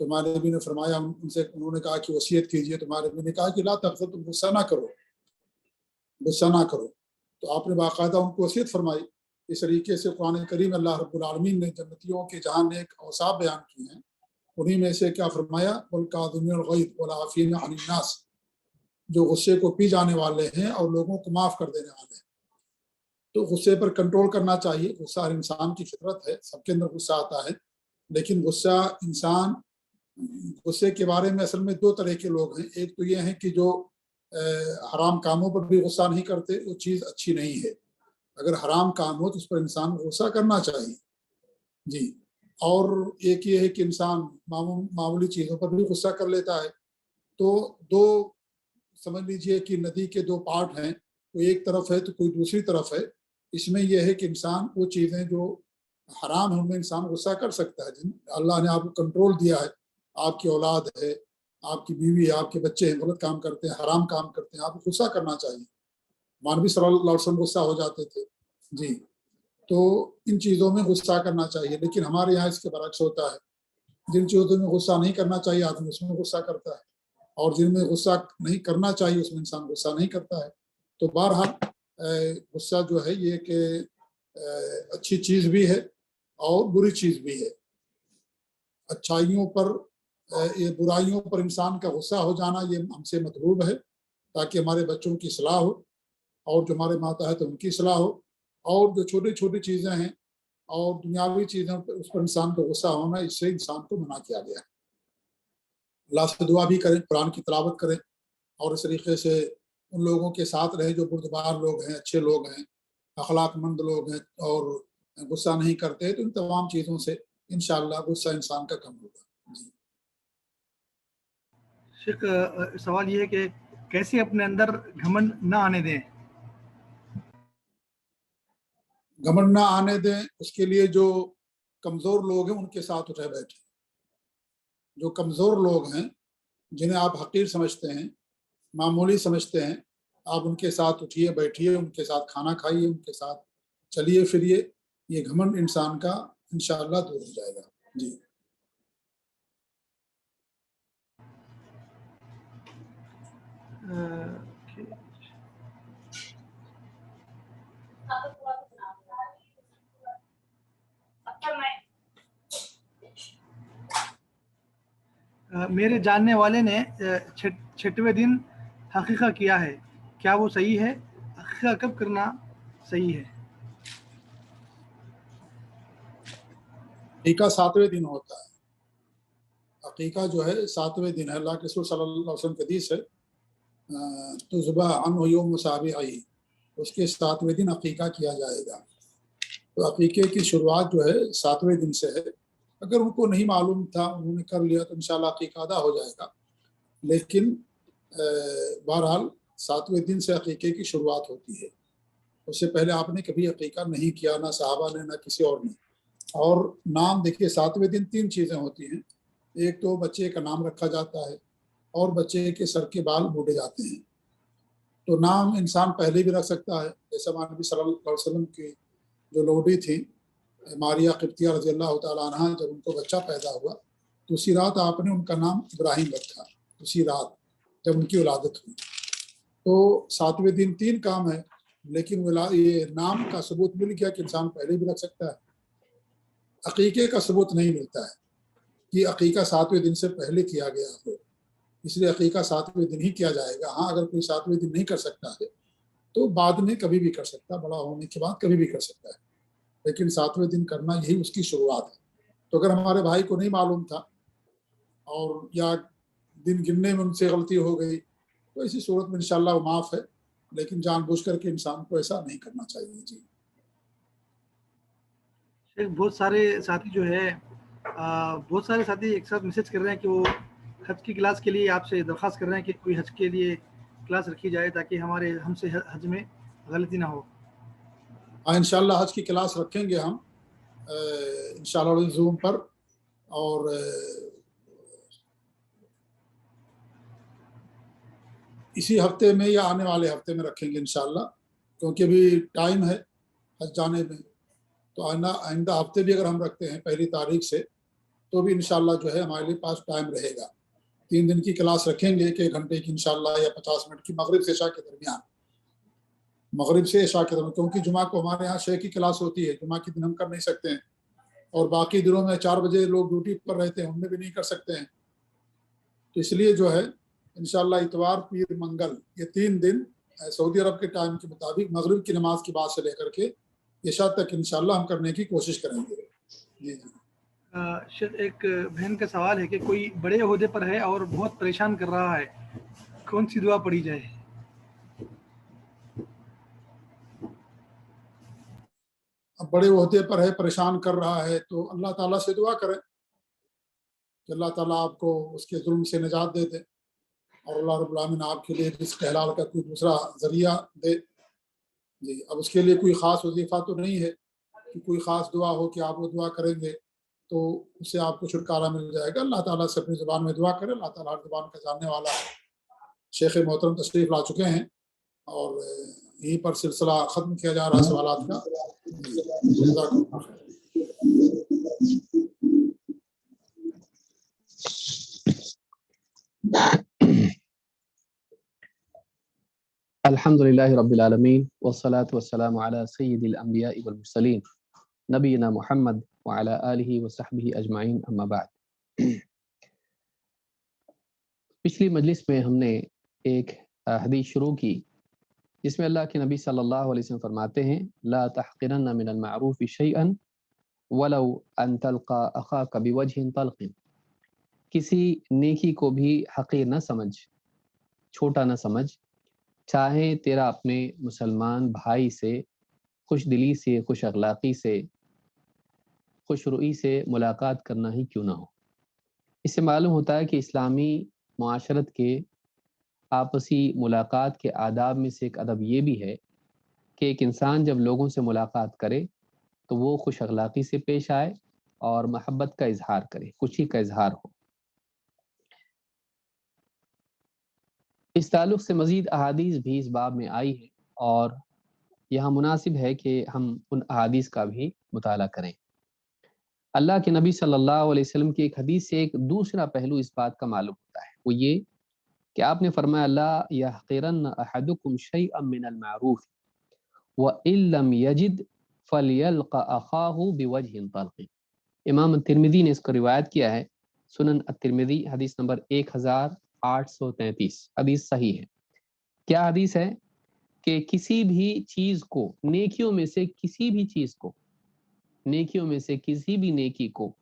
تو ہمارے نبی نے فرمایا، انہوں نے کہا کہ وصیت کیجیے. تو ہمارے نبی نے کہا کہ لا تغضب، تم غصہ نہ کرو، غصہ نہ کرو. تو آپ نے باقاعدہ ان کو وصیت فرمائی. اس طریقے سے قرآن کریم اللہ رب العالمین نے جنتیوں کے جہاں نیک اوصاف بیان کیے ہیں، انہی میں سے کیا فرمایا، والکاظمین الغیظ والعافین عن الناس، جو غصے کو پی جانے والے ہیں اور لوگوں کو معاف کر دینے والے ہیں. تو غصے پر کنٹرول کرنا چاہیے. غصہ ہر انسان کی فطرت ہے، سب کے اندر غصہ آتا ہے. لیکن غصے کے بارے میں اصل میں دو طرح کے لوگ ہیں. ایک تو یہ ہیں کہ جو حرام کاموں پر بھی غصہ نہیں کرتے، وہ چیز اچھی نہیں ہے. اگر حرام کام ہو تو اس پر انسان غصہ کرنا چاہیے. جی. اور ایک یہ ہے کہ انسان معمولی چیزوں پر بھی غصہ کر لیتا ہے. تو دو سمجھ لیجئے کہ ندی کے دو پارٹ ہیں، کوئی ایک طرف ہے تو کوئی دوسری طرف ہے. اس میں یہ ہے کہ انسان وہ چیزیں جو حرام ہیں ان میں انسان غصہ کر سکتا ہے. اللہ نے آپ کو کنٹرول دیا ہے، آپ کی اولاد ہے، آپ کی بیوی ہے، آپ کے بچے ہیں، غلط کام کرتے ہیں، حرام کام کرتے ہیں، آپ کو غصہ کرنا چاہیے. مانوی صلی اللہ علیہ وسلم غصہ ہو جاتے تھے. جی. تو ان چیزوں میں غصہ کرنا چاہیے. لیکن ہمارے یہاں اس کے برعکس ہوتا ہے، جن چیزوں میں غصہ نہیں کرنا چاہیے آدمی اس میں غصہ کرتا ہے، اور جن میں غصہ نہیں کرنا چاہیے اس میں انسان غصہ نہیں کرتا ہے. تو بہرحال غصہ جو ہے یہ کہ اچھی چیز بھی ہے اور بری چیز بھی ہے. اچھائیوں پر برائیوں پر انسان کا غصہ ہو جانا یہ ہم سے مطلوب ہے، تاکہ ہمارے بچوں کی اصلاح ہو اور جو ہمارے ماتحت ان کی اصلاح ہو. اور جو چھوٹی چھوٹی چیزیں ہیں اور دنیاوی چیزیں اس پر انسان کو غصہ ہونا، اس سے انسان کو منع کیا گیا ہے. اللہ سے دعا بھی کریں، قرآن کی تلاوت کریں، اور اس طریقے سے ان لوگوں کے ساتھ رہیں جو بردبار لوگ ہیں، اچھے لوگ ہیں، اخلاق مند لوگ ہیں، اور غصہ نہیں کرتے تو ان تمام چیزوں سے انشاءاللہ غصہ انسان کا کم ہوگا. جی شیخ سوال یہ ہے کہ کیسے اپنے اندر گھمنڈ نہ آنے دیں؟ گھمنڈ نہ آنے دیں اس کے لیے جو کمزور لوگ ہیں ان کے ساتھ اٹھے بیٹھے. جو کمزور لوگ ہیں جنہیں آپ حقیر سمجھتے ہیں، معمولی سمجھتے ہیں، آپ ان کے ساتھ اٹھیے بیٹھیے، ان کے ساتھ کھانا کھائیے، ان کے ساتھ چلیے پھریے. یہ گھمنڈ انسان کا انشاءاللہ دور ہو جائے گا. جی میرے جاننے والے نے چھٹویں دن حقیقہ کیا ہے، کیا وہ صحیح ہے؟ حقیقہ کب کرنا صحیح ہے؟ عقیقہ 7ویں دن ہوتا ہے. عقیقہ جو ہے 7ویں دن ہے. اللہ کے رسول صلی اللہ علیہ وسلم کی حدیث ہے تو ذبح عنہ یوم سابعہ، اس کے 7ویں دن عقیقہ کیا جائے گا. تو عقیقے کی شروعات جو ہے 7ویں دن سے ہے. اگر ان کو نہیں معلوم تھا انہوں نے کر لیا تو انشاءاللہ عقیقہ ادا ہو جائے گا. لیکن بہرحال 7ویں دن سے عقیقے کی شروعات ہوتی ہے. اس سے پہلے آپ نے کبھی عقیقہ نہیں کیا، نہ صحابہ نے نہ کسی اور نے. اور نام دیکھیے 7ویں دن 3 چیزیں ہوتی ہیں. ایک تو بچے کا نام رکھا جاتا ہے اور بچے کے سر کے بال بوڑھے جاتے ہیں. تو نام انسان پہلے بھی رکھ سکتا ہے. جیسے ہمارے نبی صلی اللہ علیہ وسلم کی جو لوڈی تھی ماریہ قبطیہ رضی اللہ تعالیٰ عنہ، جب ان کو بچہ پیدا ہوا تو اسی رات آپ نے ان کا نام ابراہیم رکھا. اسی رات جب ان کی ولادت ہوئی. تو 7ویں دن 3 کام ہے، لیکن یہ نام کا ثبوت مل گیا کہ انسان پہلے بھی رکھ سکتا ہے. عقیقے کا ثبوت نہیں ملتا ہے کہ عقیقہ 7ویں دن سے پہلے کیا گیا ہو، اس لیے عقیقہ 7ویں دن ہی کیا جائے گا. ہاں اگر کوئی 7ویں دن نہیں کر سکتا ہے تو بعد میں کبھی بھی کر سکتا، بڑا ہونے کے بعد کبھی بھی کر سکتا ہے. لیکن 7ویں دن کرنا یہی اس کی شروعات ہے. تو اگر ہمارے بھائی کو نہیں معلوم تھا اور یا دن گننے میں ان سے غلطی ہو گئی تو ایسی صورت میں انشاءاللہ وہ معاف ہے. لیکن جان بوجھ کر کے انسان کو ایسا نہیں کرنا چاہیے. جی بہت سارے ساتھی جو ہے بہت سارے ساتھی ایک ساتھ میسج کر رہے ہیں کہ وہ حج کی کلاس کے لیے آپ سے درخواست کر رہے ہیں کہ کوئی حج کے لیے کلاس رکھی جائے تاکہ ہم سے حج میں غلطی نہ ہو. ہاں انشاءاللہ حج کی کلاس رکھیں گے ہم انشاءاللہ زوم پر، اور اسی ہفتے میں یا آنے والے ہفتے میں رکھیں گے انشاءاللہ، کیونکہ ابھی ٹائم ہے حج جانے میں. تو آئندہ ہفتے بھی اگر ہم رکھتے ہیں 1 تاریخ سے تو بھی انشاءاللہ جو ہے ہمارے لیے پاس ٹائم رہے گا. 3 دن کی کلاس رکھیں گے 1 گھنٹے کی انشاءاللہ یا 50 منٹ کی، مغرب سے عشاء کے درمیان. مغرب سے عشاء کے درمیان، کیونکہ جمعہ کو ہمارے یہاں شے کی کلاس ہوتی ہے. جمعہ کے دن ہم کر نہیں سکتے ہیں، اور باقی دنوں میں 4 بجے لوگ ڈیوٹی پر رہتے ہیں، ہم میں بھی نہیں کر سکتے ہیں. تو اس لیے جو ہے انشاءاللہ اتوار پیر منگل یہ 3 دن سعودی عرب کے ٹائم کے مطابق مغرب کی نماز کی بعد سے لے کر کے عشاء تک انشاءاللہ ہم کرنے کی کوشش کریں گے. جی جی ایک بہن کا سوال ہے کہ کوئی بڑے عہدے پر ہے اور بہت پریشان کر رہا ہے، کون سی دعا پڑھی جائے؟ اب بڑے عہدے پر ہے، پریشان کر رہا ہے، تو اللہ تعالیٰ سے دعا کریں کہ اللہ تعالیٰ آپ کو اس کے ظلم سے نجات دے دے، اور اللہ رب العالمین آپ کے لیے رزق حلال کا کوئی دوسرا ذریعہ دے. جی اب اس کے لیے کوئی خاص وظیفہ تو نہیں ہے کہ کوئی خاص دعا ہو کہ آپ وہ دعا کریں گے تو اس سے آپ کو چھٹکارا مل جائے گا. اللہ تعالیٰ سے اپنی زبان میں دعا کرے. اللہ تعالیٰ ہر زبان کا جاننے والا ہے. شیخ محترم تشریف لا چکے ہیں اور یہیں پر سلسلہ ختم کیا جا رہا ہے سوالات کا. الحمد للہ رب العالمین والصلاة والسلام علی سید الانبیاء والمرسلین نبینا محمد وعلی آلہ وصحبہ اجمعین، اما بعد. پچھلی مجلس میں ہم نے ایک حدیث شروع کی جس میں اللہ کے نبی صلی اللہ علیہ وسلم فرماتے ہیں لا تحقرن من المعروف شیئا ولو ان تلقى اخاك بوجه طلق. کسی نیکی کو بھی حقیر نہ سمجھ، چھوٹا نہ سمجھ، چاہے تیرا اپنے مسلمان بھائی سے خوش دلی سے، خوش اخلاقی سے خوش روئی سے ملاقات کرنا ہی کیوں نہ ہو۔ اس سے معلوم ہوتا ہے کہ اسلامی معاشرت کے آپسی ملاقات کے آداب میں سے ایک ادب یہ بھی ہے کہ ایک انسان جب لوگوں سے ملاقات کرے تو وہ خوش اخلاقی سے پیش آئے اور محبت کا اظہار کرے، خوشی کا اظہار ہو۔ اس تعلق سے مزید احادیث بھی اس باب میں آئی ہے اور یہاں مناسب ہے کہ ہم ان احادیث کا بھی مطالعہ کریں۔ اللہ کے نبی صلی اللہ علیہ وسلم کی ایک حدیث سے ایک دوسرا پہلو اس بات کا معلوم ہوتا ہے، وہ یہ کہ آپ نے فرمایا لا يحقرن احدكم شيئا من المعروف وان لم يجد فليلق اخاه بوجه طلق۔ امام الترمذی نے اس کو روایت کیا ہے، سنن الترمذی حدیث نمبر 1833، حدیث صحیح ہے۔ کیا حدیث ہے کہ کسی بھی چیز کو، نیکیوں میں سے کسی بھی چیز کو، نیکیوں میں سے کسی بھی نیکی کو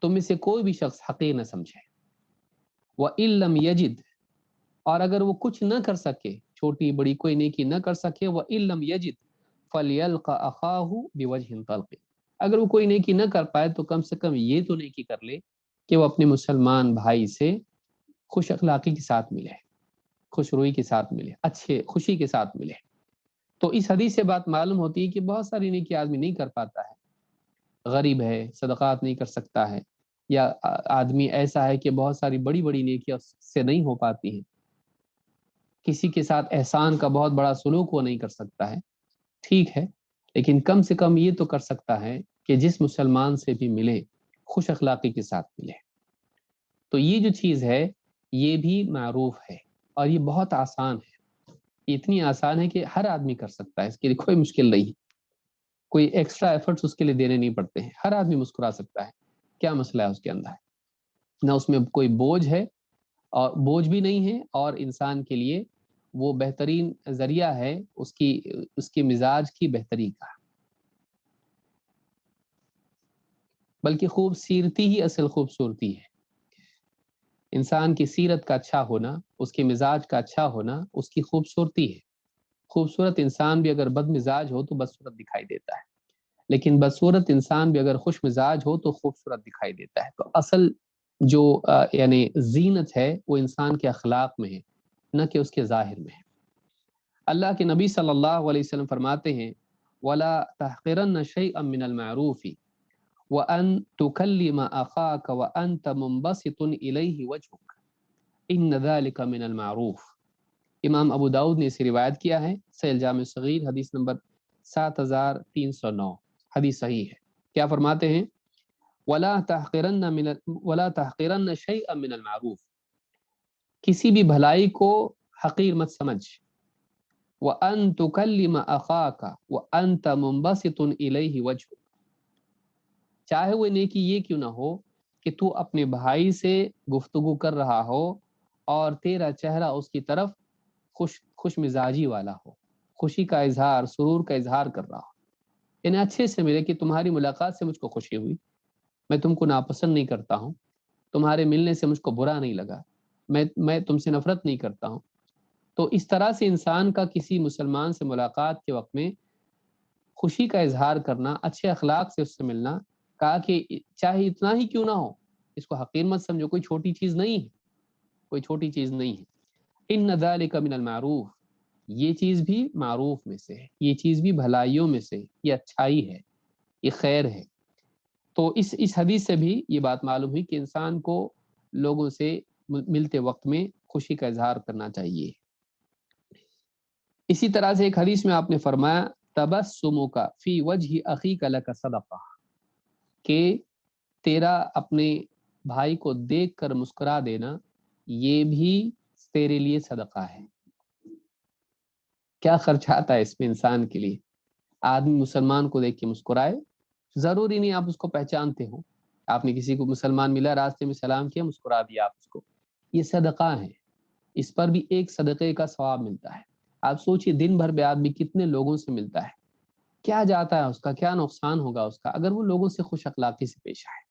تم میں سے کوئی بھی شخص حقیر نہ سمجھے۔ وَإِن لَّمْ يَجِدْ، اور اگر وہ کچھ نہ کر سکے، چھوٹی بڑی کوئی نیکی نہ کر سکے، وَإِن لَّمْ يَجِدْ فَلْيَلْقَ أَخَاهُ بِوَجْهٍ طَلْقٍ، اگر وہ کوئی نیکی نہ کر پائے تو کم سے کم یہ تو نیکی کر لے کہ وہ اپنے مسلمان بھائی سے خوش اخلاقی کے ساتھ ملے، خوش روئی کے ساتھ ملے، اچھے خوشی کے ساتھ ملے۔ تو اس حدیث سے بات معلوم ہوتی ہے کہ بہت ساری نیکی آدمی نہیں کر پاتا ہے، غریب ہے، صدقات نہیں کر سکتا ہے، یا آدمی ایسا ہے کہ بہت ساری بڑی بڑی نیکیاں سے نہیں ہو پاتی ہیں، کسی کے ساتھ احسان کا بہت بڑا سلوک وہ نہیں کر سکتا ہے، ٹھیک ہے، لیکن کم سے کم یہ تو کر سکتا ہے کہ جس مسلمان سے بھی ملے خوش اخلاقی کے ساتھ ملے۔ تو یہ جو چیز ہے یہ بھی معروف ہے اور یہ بہت آسان ہے، یہ اتنی آسان ہے کہ ہر آدمی کر سکتا ہے، اس کے لیے کوئی مشکل نہیں، کوئی ایکسٹرا ایفرٹس اس کے لیے دینے نہیں پڑتے ہیں، ہر آدمی مسکرا سکتا ہے۔ کیا مسئلہ ہے اس کے اندر؟ نہ اس میں کوئی بوجھ ہے، اور بوجھ بھی نہیں ہے، اور انسان کے لیے وہ بہترین ذریعہ ہے اس کی مزاج کی بہتری کا، بلکہ خوبصورتی ہی اصل خوبصورتی ہے۔ انسان کی سیرت کا اچھا ہونا، اس کے مزاج کا اچھا ہونا اس کی خوبصورتی ہے۔ خوبصورت انسان بھی اگر بد مزاج ہو تو بدصورت دکھائی دیتا ہے، لیکن بدصورت انسان بھی اگر خوش مزاج ہو تو خوبصورت دکھائی دیتا ہے۔ تو اصل جو یعنی زینت ہے وہ انسان کے اخلاق میں ہے، نہ کہ اس کے ظاہر میں ہے۔ اللہ کے نبی صلی اللہ علیہ وسلم فرماتے ہیں وَلَا تَحْقِرَنَّ شَيْئًا مِّنَ الْمَعْرُوفِ وَأَن تُكَلِّمَ أَخَاكَ وَأَنْتَ مُنبَسِطٌ إِلَيْهِ وَجْهُكَ إِنَّ ذَلِكَ مِنَ الْمَعْرُوفِ۔ امام ابو داؤد نے اسے روایت کیا ہے، صحیح الجامع الصغیر حدیث نمبر 7309، حدیث صحیح ہے۔ کیا فرماتے ہیں وَلَا تَحْقِرَنَّ شَيْئًا مِّنَ الْمَعْرُوفِ، کسی بھی بھلائی کو حقیر مت سمجھ، وَأَن تُكَلِّمَ أَخَاكَ وَأَنْتَ مُنبَسِطٌ إِلَيْهِ وَجْهُكَ، چاہے وہ نیکی یہ کیوں نہ ہو کہ تو اپنے بھائی سے گفتگو کر رہا ہو اور تیرا چہرہ اس کی طرف خوش مزاجی والا ہو، خوشی کا اظہار، سرور کا اظہار کر رہا ہو، انہیں اچھے سے ملے کہ تمہاری ملاقات سے مجھ کو خوشی ہوئی، میں تم کو ناپسند نہیں کرتا ہوں، تمہارے ملنے سے مجھ کو برا نہیں لگا، میں تم سے نفرت نہیں کرتا ہوں۔ تو اس طرح سے انسان کا کسی مسلمان سے ملاقات کے وقت میں خوشی کا اظہار کرنا، اچھے اخلاق سے اس سے ملنا، کہا کہ چاہے اتنا ہی کیوں نہ ہو، اس کو حقیر مت سمجھو، کوئی چھوٹی چیز نہیں ہے، کوئی چھوٹی چیز نہیں ہے۔ ان ذالک من المعروف، یہ چیز بھی معروف میں سے ہے، یہ چیز بھی بھلائیوں میں سے، یہ اچھائی ہے، یہ خیر ہے۔ تو اس حدیث سے بھی یہ بات معلوم ہوئی کہ انسان کو لوگوں سے ملتے وقت میں خوشی کا اظہار کرنا چاہیے۔ اسی طرح سے ایک حدیث میں آپ نے فرمایا تبسمک فی وجہ اخیک لک صدقہ، کہ تیرا اپنے بھائی کو دیکھ کر مسکرا دینا یہ بھی تیرے لیے صدقہ ہے۔ کیا خرچ آتا ہے اس میں انسان کے لیے؟ آدمی مسلمان کو دیکھ کے مسکرائے، ضروری نہیں آپ اس کو پہچانتے ہو، آپ نے کسی کو مسلمان ملا راستے میں سلام کیا، مسکرا دیا آپ اس کو، یہ صدقہ ہے، اس پر بھی ایک صدقے کا ثواب ملتا ہے۔ آپ سوچئے دن بھر میں آدمی کتنے لوگوں سے ملتا ہے، کیا جاتا ہے اس کا، کیا نقصان ہوگا اس کا اگر وہ لوگوں سے خوش اخلاقی سے پیش آئے،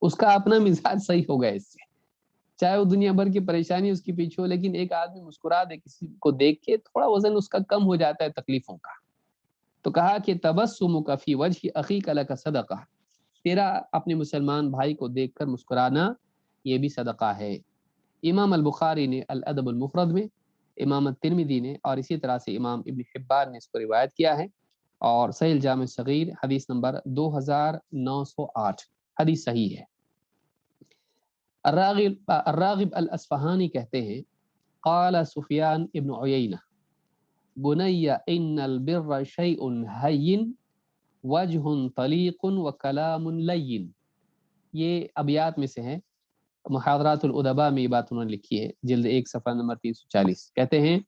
اس کا اپنا مزاج صحیح ہوگا اس سے، چاہے وہ دنیا بھر کی پریشانی اس کے پیچھے ہو، لیکن ایک آدمی مسکرا دے کسی کو دیکھ کے، تھوڑا وزن اس کا کم ہو جاتا ہے تکلیفوں کا۔ تو کہا کہ تبسمک فی وجہ اخیک لک صدقہ، تیرا اپنے مسلمان بھائی کو دیکھ کر مسکرانا یہ بھی صدقہ ہے۔ امام البخاری نے الادب المفرد میں، امام الترمذی نے اور اسی طرح سے امام ابن حبان نے اس کو روایت کیا ہے، اور صحیح الجامع الصغیر حدیث نمبر 2908 حدیث صحیح ہے۔ الراغب الاصفہانی کہتے ہیں قال سفیان ابن عیینہ بنی ان البر شیء ہین وجہ طلیق وکلام لین۔ یہ ابیات میں سے ہیں، محاضرات الادباء میں یہ بات انہوں نے لکھی ہے، جلد 1 صفحہ نمبر 340۔ کہتے ہیں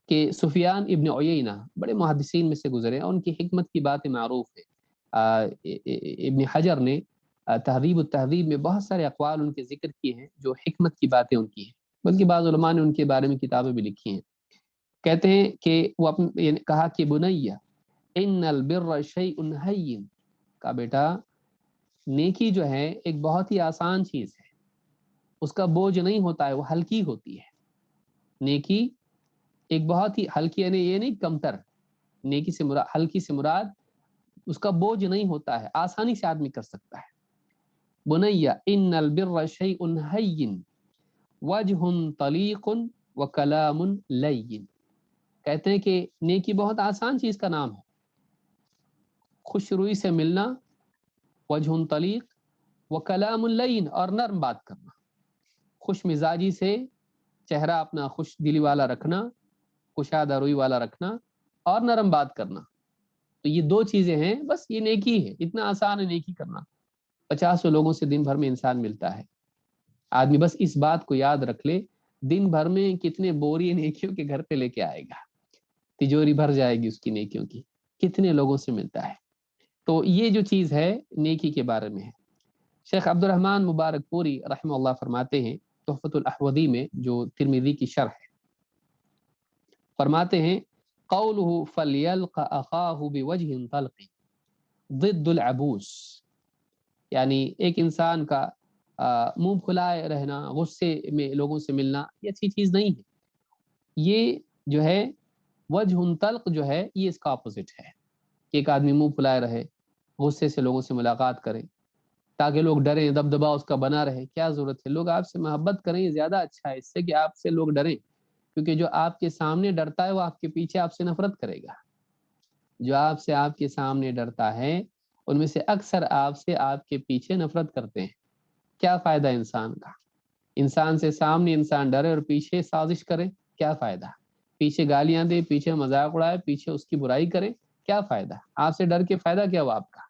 کہ سفیان ابن عیینہ بڑے محدثین میں سے گزرے، اور ان کی حکمت کی باتیں معروف ہیں۔ ابن حجر نے تہذیب التہذیب میں بہت سارے اقوال ان کے ذکر کیے ہیں جو حکمت کی باتیں ان کی ہیں، بلکہ بعض علماء نے ان کے بارے میں کتابیں بھی لکھی ہیں۔ کہتے ہیں کہ وہ کہا کہ بنیہ ان البر شیء ہین، کا بیٹا نیکی جو ہے ایک بہت ہی آسان چیز ہے، اس کا بوجھ نہیں ہوتا ہے، وہ ہلکی ہوتی ہے۔ نیکی ایک بہت ہی ہلکی، یعنی یہ نہیں کمتر، نیکی سے مراد، ہلکی سے مراد اس کا بوجھ نہیں ہوتا ہے، آسانی سے آدمی کر سکتا ہے۔ بنیہ ان البر شیء ہین وجہ طلیق وکلام لین، کہتے ہیں کہ نیکی بہت آسان چیز کا نام ہے۔ خوش روئی سے ملنا، وجہ طلیق وکلام لین، اور نرم بات کرنا، خوش مزاجی سے چہرہ اپنا خوش دلی والا رکھنا، کشادہ روئی والا رکھنا، اور نرم بات کرنا۔ تو یہ 2 چیزیں ہیں، بس یہ نیکی ہے، اتنا آسان ہے نیکی کرنا۔ 50 لوگوں سے دن بھر میں انسان ملتا ہے، آدمی بس اس بات کو یاد رکھ لے، دن بھر میں کتنے بوری نیکیوں کے گھر پہ لے کے آئے گا، تجوری بھر جائے گی اس کی نیکیوں کی، کتنے لوگوں سے ملتا ہے۔ تو یہ جو چیز ہے نیکی کے بارے میں ہے۔ شیخ عبد الرحمن مبارک پوری رحمہ اللہ فرماتے ہیں تحفۃ الاحوذی میں، جو ترمذی کی شرح ہے، فرماتے ہیں قولہ فلیلق اخاہ بوجہ طلق ضد العبوس، یعنی ایک انسان کا منہ پھلائے رہنا، غصے میں لوگوں سے ملنا، یہ اچھی چیز نہیں ہے۔ یہ جو ہے وجہ طلق جو ہے، یہ اس کا اپوزٹ ہے کہ ایک آدمی منہ پھلائے رہے، غصے سے لوگوں سے ملاقات کرے تاکہ لوگ ڈریں، دبدبا اس کا بنا رہے۔ کیا ضرورت ہے؟ لوگ آپ سے محبت کریں، یہ زیادہ اچھا ہے اس سے کہ آپ سے لوگ ڈریں، کیونکہ جو آپ کے سامنے ڈرتا ہے وہ آپ کے پیچھے آپ سے نفرت کرے گا۔ جو آپ کے سامنے ڈرتا ہے ان میں سے اکثر آپ سے آپ کے پیچھے نفرت کرتے ہیں۔ کیا فائدہ انسان کا؟ انسان سے سامنے انسان ڈرے اور پیچھے سازش کرے، کیا فائدہ؟ پیچھے گالیاں دے، پیچھے مذاق اڑائے، پیچھے اس کی برائی کرے، کیا فائدہ؟ آپ سے ڈر کے فائدہ کیا ہوا آپ کا؟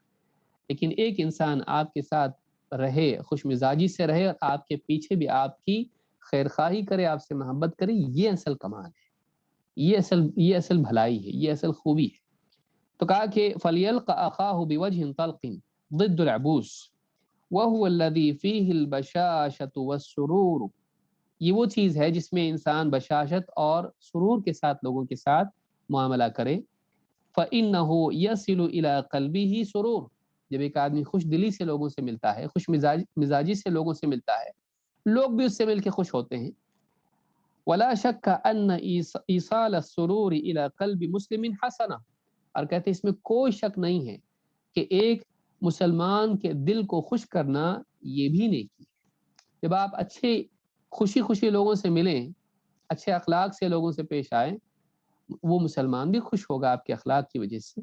لیکن ایک انسان آپ کے ساتھ رہے، خوش مزاجی سے رہے، اور آپ کے پیچھے بھی آپ کی خیر خواہی کرے، آپ سے محبت کرے، یہ اصل کمال ہے، یہ اصل بھلائی ہے، یہ اصل خوبی ہے۔ تو کہا کہ فلیلق اخاہ بوجہ طلق ضد العبوس وهو الذي فيه البشاشة والسرور، یہ وہ چیز ہے جس میں انسان بشاشت اور سرور کے ساتھ لوگوں کے ساتھ معاملہ کرے۔ فإنه يصل إلى قلبه سرور، جب ایک آدمی خوش دلی سے لوگوں سے ملتا ہے، خوش مزاجی سے لوگوں سے ملتا ہے، لوگ بھی اس سے مل کے خوش ہوتے ہیں۔ ولا شک ان ایصال السرور الى قلب مسلم حسنہ، اور کہتے ہیں اس میں کوئی شک نہیں ہے کہ ایک مسلمان کے دل کو خوش کرنا یہ بھی نیکی ہے۔ جب آپ اچھے خوشی لوگوں سے ملیں، اچھے اخلاق سے لوگوں سے پیش آئیں، وہ مسلمان بھی خوش ہوگا آپ کے اخلاق کی وجہ سے۔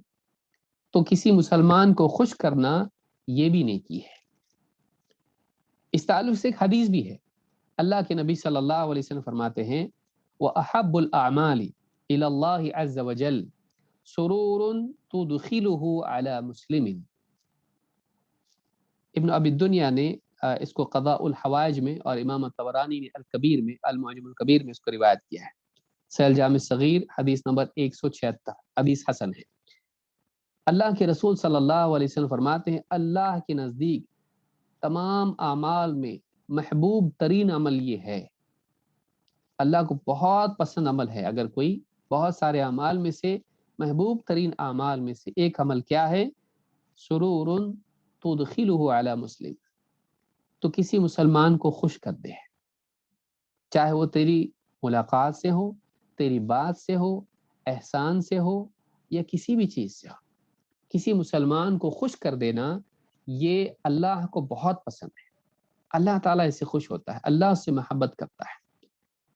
تو کسی مسلمان کو خوش کرنا یہ بھی نیکی ہے۔ اس تعلق سے ایک حدیث بھی ہے، اللہ کے نبی صلی اللہ علیہ وسلم فرماتے ہیں وَأَحَبُّ الْأَعْمَالِ إِلَى اللَّهِ عَزَّ وَجَلَّ سُرُورٌ تُدْخِلُهُ عَلَى مُسْلِمٍ۔ ابن ابی الدنیا نے اس کو قضاء الحوائج میں، اور امام الطبرانی نے الکبیر میں، المعجم الکبیر میں اس کو روایت کیا ہے۔ صحیح الجامع الصغیر حدیث نمبر 176، حدیث حسن ہے۔ اللہ کے رسول صلی اللہ علیہ وسلم فرماتے ہیں اللہ کے نزدیک تمام اعمال میں محبوب ترین عمل یہ ہے، اللہ کو بہت پسند عمل ہے، اگر کوئی بہت سارے اعمال میں سے محبوب ترین اعمال میں سے ایک عمل کیا ہے؟ سرور تدخلہ علی مسلم، تو کسی مسلمان کو خوش کر دے، چاہے وہ تیری ملاقات سے ہو، تیری بات سے ہو، احسان سے ہو، یا کسی بھی چیز سے ہو۔ کسی مسلمان کو خوش کر دینا یہ اللہ کو بہت پسند ہے، اللہ تعالیٰ اس سے خوش ہوتا ہے، اللہ اس سے محبت کرتا ہے۔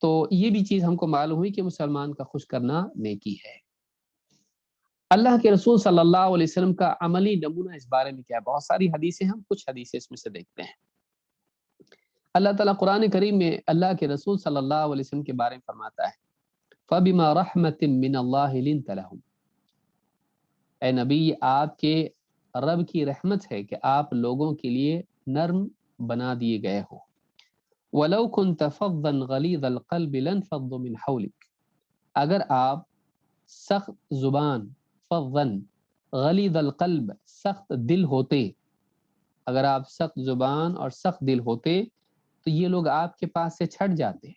تو یہ بھی چیز ہم کو معلوم ہوئی کہ مسلمان کا خوش کرنا نیکی ہے۔ اللہ کے رسول صلی اللہ علیہ وسلم کا عملی نمونہ اس بارے میں کیا ہے؟ بہت ساری حدیثیں، ہم کچھ حدیثیں اس میں سے دیکھتے ہیں۔ اللہ تعالیٰ قرآن کریم میں اللہ کے رسول صلی اللہ علیہ وسلم کے بارے میں فرماتا ہے فَبِمَا رَحْمَةٍ مِّنَ اللَّهِ لِنْتَ لَهُمْ، اے نبی آپ کے رب کی رحمت ہے کہ آپ لوگوں کے لیے نرم بنا دیے گئے ہو۔ وَلَوْ كُنْتَ فَظًّا غَلِيظَ الْقَلْبِ لَانفَضُّوا مِنْ حَوْلِكَ، اگر آپ سخت زبان، فظًّا غلیظ القلب سخت دل ہوتے، اگر آپ سخت زبان اور سخت دل ہوتے تو یہ لوگ آپ کے پاس سے چھٹ جاتے،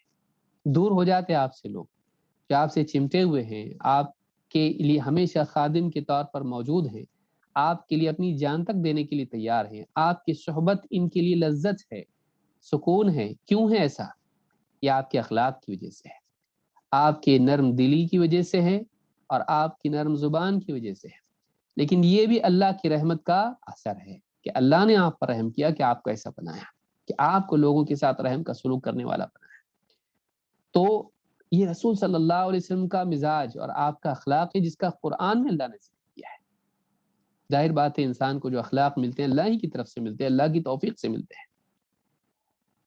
دور ہو جاتے آپ سے، لوگ جو آپ سے چمٹے ہوئے ہیں، آپ کے لیے ہمیشہ خادم کے طور پر موجود ہیں، آپ کے لیے اپنی جان تک دینے کے لیے تیار ہیں، آپ کی صحبت ان کے لیے لذت ہے، سکون ہے۔ کیوں ہے ایسا؟ یہ آپ کے اخلاق کی وجہ سے ہے، آپ کے نرم دلی کی وجہ سے ہے، اور آپ کی نرم زبان کی وجہ سے ہے۔ لیکن یہ بھی اللہ کی رحمت کا اثر ہے کہ اللہ نے آپ پر رحم کیا، کہ آپ کو ایسا بنایا کہ آپ کو لوگوں کے ساتھ رحم کا سلوک کرنے والا بنایا۔ تو یہ رسول صلی اللہ علیہ وسلم کا مزاج اور آپ کا اخلاق ہے، جس کا قرآن میں اللہ نے ذکر کیا ہے۔ ظاہر بات ہے انسان کو جو اخلاق ملتے ہیں اللہ ہی کی طرف سے ملتے ہیں، اللہ کی توفیق سے ملتے ہیں۔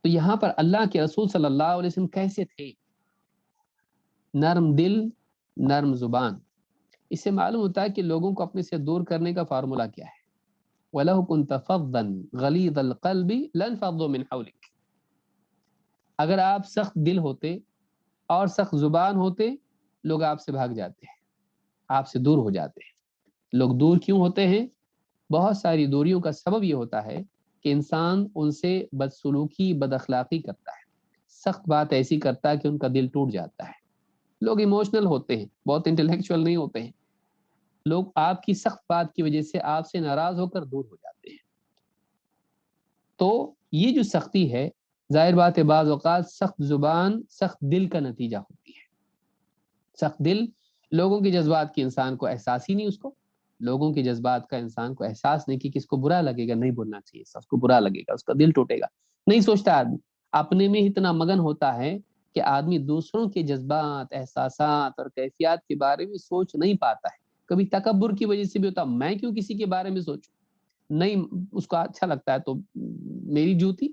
تو یہاں پر اللہ کے رسول صلی اللہ علیہ وسلم کیسے تھے؟ نرم دل، نرم زبان۔ اس سے معلوم ہوتا ہے کہ لوگوں کو اپنے سے دور کرنے کا فارمولا کیا ہے۔ وَلَوْ كُنْتَ فَظًّا غَلِيظَ الْقَلْبِ لَانفَضُّوا مِنْ حَوْلِكَ، اگر آپ سخت دل ہوتے اور سخت زبان ہوتے، لوگ آپ سے بھاگ جاتے ہیں، آپ سے دور ہو جاتے ہیں۔ لوگ دور کیوں ہوتے ہیں؟ بہت ساری دوریوں کا سبب یہ ہوتا ہے کہ انسان ان سے بدسلوکی، بد اخلاقی کرتا ہے، سخت بات ایسی کرتا ہے کہ ان کا دل ٹوٹ جاتا ہے۔ لوگ ایموشنل ہوتے ہیں، بہت انٹلیکچوئل نہیں ہوتے ہیں، لوگ آپ کی سخت بات کی وجہ سے آپ سے ناراض ہو کر دور ہو جاتے ہیں۔ تو یہ جو سختی ہے، ظاہر بات ہے بعض اوقات سخت زبان سخت دل کا نتیجہ ہوتی ہے۔ سخت دل، لوگوں کے جذبات کی انسان کو احساس ہی نہیں، اس کو لوگوں کے جذبات کا انسان کو احساس نہیں کہ کس کو برا لگے گا، نہیں بولنا چاہیے، اس کو برا لگے گا، اس کا دل ٹوٹے گا، نہیں سوچتا آدمی، اپنے میں اتنا مگن ہوتا ہے کہ آدمی دوسروں کے جذبات، احساسات اور کیفیات کے بارے میں سوچ نہیں پاتا ہے۔ کبھی تکبر کی وجہ سے بھی ہوتا، میں کیوں کسی کے بارے میں سوچوں، نہیں اس کو اچھا لگتا ہے تو میری جوتی۔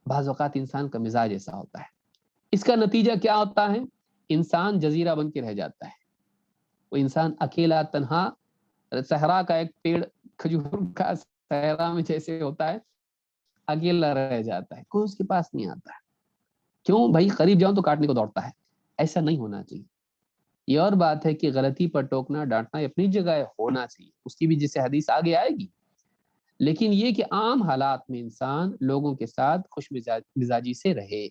بعض اوقات انسان کا مزاج ایسا ہوتا ہے۔ اس کا نتیجہ کیا ہوتا ہے؟ انسان جزیرہ بن کے رہ جاتا ہے، وہ انسان اکیلا تنہا، صحرا کا ایک پیڑ کھجور کا صحرا میں جیسے ہوتا ہے، اکیلا رہ جاتا ہے، کوئی اس کے پاس نہیں آتا ہے۔ کیوں؟ بھائی قریب جاؤں تو کاٹنے کو دوڑتا ہے۔ ایسا نہیں ہونا چاہیے۔ یہ اور بات ہے کہ غلطی پر ٹوکنا، ڈانٹنا اپنی جگہ ہونا چاہیے، اس کی بھی جیسے حدیث آگے آئے گی، لیکن یہ کہ عام حالات میں انسان لوگوں کے ساتھ خوش مزاجی سے رہے۔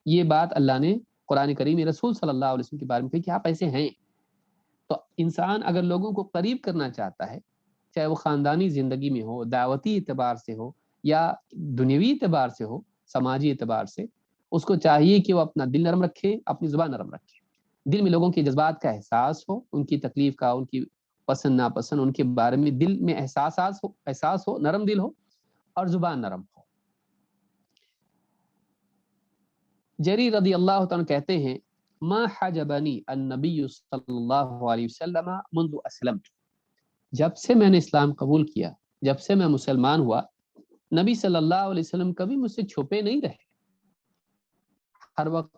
یہ بات اللہ نے قرآن کریم میں رسول صلی اللہ علیہ وسلم کے بارے میں کہی کہ آپ ایسے ہیں۔ تو انسان اگر لوگوں کو قریب کرنا چاہتا ہے، چاہے وہ خاندانی زندگی میں ہو، دعوتی اعتبار سے ہو، یا دنیوی اعتبار سے ہو، سماجی اعتبار سے، اس کو چاہیے کہ وہ اپنا دل نرم رکھے، اپنی زبان نرم رکھے، دل میں لوگوں کے جذبات کا احساس ہو، ان کی تکلیف کا، ان کی پسند ناپسند، ان کے بارے میں دل میں احساس ہو، نرم دل ہو اور زبان نرم ہو۔ جریر رضی اللہ تعالیٰ کہتے ہیں ما حجبنی النبی صلی اللہ علیہ وسلم منذ اسلمت، جب سے میں نے اسلام قبول کیا، جب سے میں مسلمان ہوا، نبی صلی اللہ علیہ وسلم کبھی مجھ سے چھپے نہیں رہے۔ ہر وقت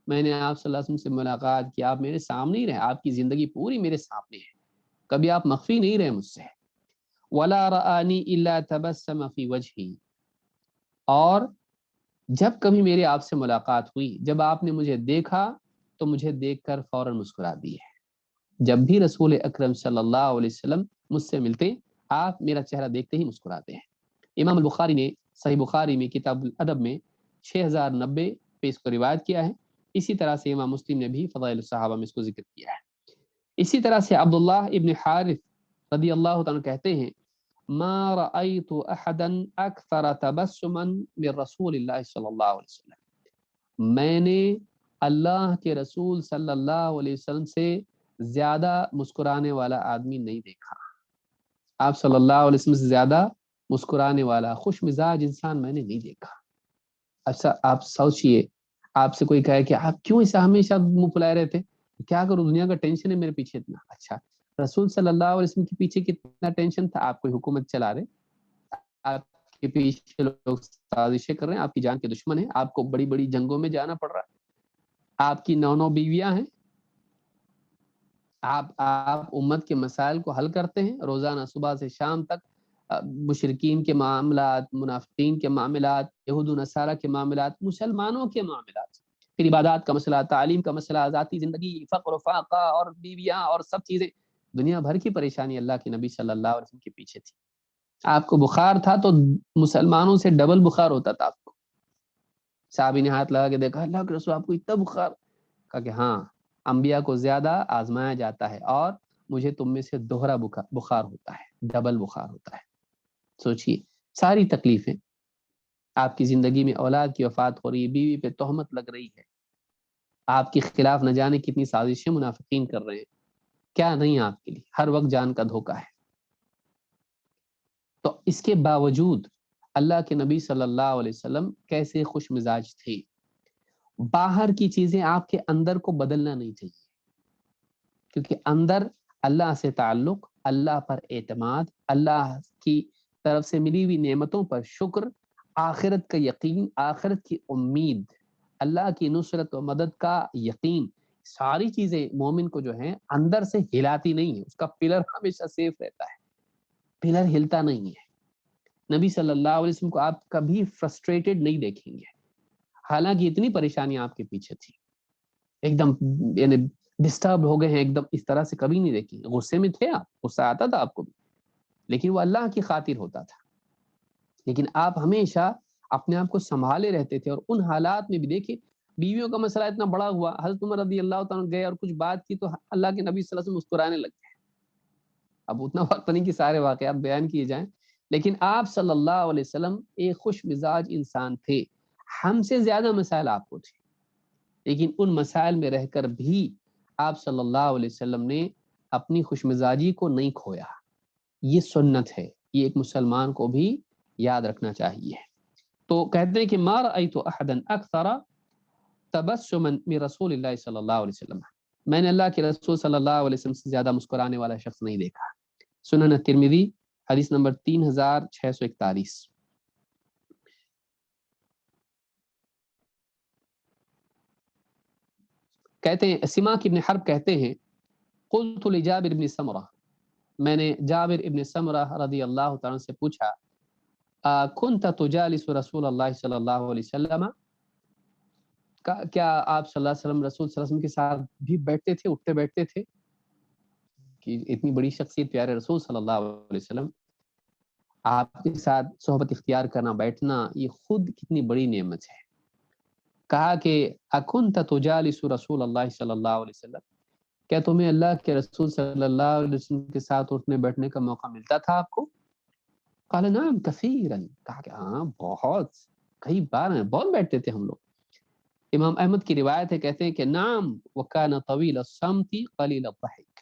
میں نے آپ صلی اللہ علیہ وسلم سے ملاقات کی، آپ میرے سامنے ہی رہے، آپ کی زندگی پوری میرے سامنے ہے، کبھی آپ مخفی نہیں رہے مجھ سے۔ وَلَا رَآنِي إِلَّا تَبَسَّمَ فِي وَجْهِي، اور جب کبھی میرے آپ سے ملاقات ہوئی، جب آپ نے مجھے دیکھا تو مجھے دیکھ کر فوراً مسکرا دی ہے۔ جب بھی رسول اکرم صلی اللہ علیہ وسلم مجھ سے ملتے، آپ میرا چہرہ دیکھتے ہی مسکراتے ہیں۔ امام البخاری نے صحیح بخاری میں کتاب الادب میں 6090 پہ اس کو روایت کیا ہے۔ اسی طرح سے امام مسلم نے بھی فضائل الصحابہ میں اس کو ذکر کیا ہے۔ اسی طرح سے عبداللہ ابن حارث رضی اللہ تعالیٰ کہتے ہیں ما رأيت احدا اکثر تبسما من رسول اللہ صلی اللہ علیہ وسلم، میں نے اللہ کے رسول صلی اللہ علیہ وسلم سے زیادہ مسکرانے والا آدمی نہیں دیکھا۔ آپ صلی اللہ علیہ وسلم سے زیادہ مسکرانے والا خوش مزاج انسان میں نے نہیں دیکھا۔ اچھا آپ سوچئے، آپ سے کوئی کہے کہ آپ کیوں ایسا ہمیشہ منہ پھلائے رہتے، کیا کروں، دنیا کا ٹینشن ہے میرے پیچھے اتنا۔ اچھا رسول صلی اللہ علیہ وسلم کے پیچھے کتنا ٹینشن تھا، آپ کوئی حکومت چلا رہے، آپ کے پیچھے لوگ سازشیں کر رہے ہیں، آپ کی جان کے دشمن ہیں، آپ کو بڑی بڑی جنگوں میں جانا پڑ رہا ہے، آپ کی 9 بیویاں ہیں، آپ امت کے مسائل کو حل کرتے ہیں روزانہ صبح سے شام تک، مشرکین کے معاملات، منافقین کے معاملات، یہود و نصارہ کے معاملات، مسلمانوں کے معاملات، پھر عبادات کا مسئلہ، تعلیم کا مسئلہ، ذاتی زندگی، فقر و فاقہ اور بیویاں اور سب چیزیں، دنیا بھر کی پریشانی اللہ کے نبی صلی اللہ علیہ وسلم کے پیچھے تھی۔ آپ کو بخار تھا تو مسلمانوں سے ڈبل بخار ہوتا تھا آپ کو۔ صحابی نے ہاتھ لگا کے دیکھا، اللہ کے رسول آپ کو اتنا بخار؟ کہا کہ ہاں، انبیاء کو زیادہ آزمایا جاتا ہے اور مجھے تم میں سے دوہرا بخار ہوتا ہے، ڈبل بخار ہوتا ہے۔ سوچئے ساری تکلیفیں، آپ کی زندگی میں اولاد کی وفات ہو رہی ہے، بیوی پہ تہمت لگ رہی ہے، آپ کے خلاف نہ جانے کتنی سازشیں منافقین کر رہے ہیں، کیا نہیں آپ کے لیے، ہر وقت جان کا دھوکہ ہے۔ تو اس کے باوجود اللہ کے نبی صلی اللہ علیہ وسلم کیسے خوش مزاج تھے۔ باہر کی چیزیں آپ کے اندر کو بدلنا نہیں چاہیے، کیونکہ اندر اللہ سے تعلق، اللہ پر اعتماد، اللہ کی طرف سے ملی ہوئی نعمتوں پر شکر، آخرت کا یقین، آخرت کی امید، اللہ کی نصرت و مدد کا یقین، ساری چیزیں مومن کو جو ہیں اندر سے ہلاتی نہیں ہیں، اس کا پلر ہمیشہ سیف رہتا ہے، پلر ہلتا نہیں ہے۔ نبی صلی اللہ علیہ وسلم کو آپ کبھی فرسٹریٹڈ نہیں دیکھیں گے، حالانکہ اتنی پریشانیاں آپ کے پیچھے تھی، ایک دم یعنی ڈسٹرب ہو گئے ہیں ایک دم، اس طرح سے کبھی نہیں دیکھیں گے۔ غصے میں تھے آپ، غصہ آتا تھا آپ کو بھی، لیکن وہ اللہ کی خاطر ہوتا تھا، لیکن آپ ہمیشہ اپنے آپ کو سنبھالے رہتے تھے۔ اور ان حالات میں بھی دیکھیں، بیویوں کا مسئلہ اتنا بڑا ہوا، حضرت عمر رضی اللہ تعالیٰ گئے اور کچھ بات کی تو اللہ کے نبی صلی اللہ علیہ وسلم مسکرانے لگ گئے۔ اب اتنا وقت نہیں کہ سارے واقعات بیان کیے جائیں، لیکن آپ صلی اللہ علیہ وسلم ایک خوش مزاج انسان تھے، ہم سے زیادہ مسائل آپ کو تھے، لیکن ان مسائل میں رہ کر بھی آپ صلی اللہ علیہ وسلم نے اپنی خوش مزاجی کو نہیں کھویا۔ یہ سنت ہے، یہ ایک مسلمان کو بھی یاد رکھنا چاہیے۔ تو کہتے ہیں کہ ما رأیت احدا اکثر تبسما من رسول اللہ صلی اللہ علیہ وسلم، میں نے اللہ کے رسول صلی اللہ علیہ وسلم سے زیادہ مسکرانے والا شخص نہیں دیکھا۔ سنن ترمذی حدیث نمبر 3641۔ کہتے ہیں سماک ابن حرب کہتے ہیں قلت لجابر بن سمرہ، میں نے جابر ابن سمرہ رضی اللہ تعالیٰ سے پوچھا کنت تجالس رسول اللہ صلی اللہ علیہ وسلم، کیا آپ صلی اللہ علیہ وسلم رسول صلی اللہ علیہ وسلم کے ساتھ بھی بیٹھتے تھے، اٹھتے بیٹھتے تھے؟ کہ اتنی بڑی شخصیت پیارے رسول صلی اللہ علیہ وسلم، آپ کے ساتھ صحبت اختیار کرنا، بیٹھنا، یہ خود کتنی بڑی نعمت ہے۔ کہا کہ اکنت تجالس رسول اللہ صلی اللہ علیہ وسلم، کیا تمہیں اللہ کے رسول صلی اللہ علیہ وسلم کے ساتھ اٹھنے بیٹھنے کا موقع ملتا تھا آپ کو؟ قال نعم کثیرا، کہا کہ ہاں بہت، کئی بار بہت بیٹھتے تھے ہم لوگ۔ امام احمد کی روایت ہے، کہتے ہیں کہ نعم وکان طویل الصمت قلیل الضحک،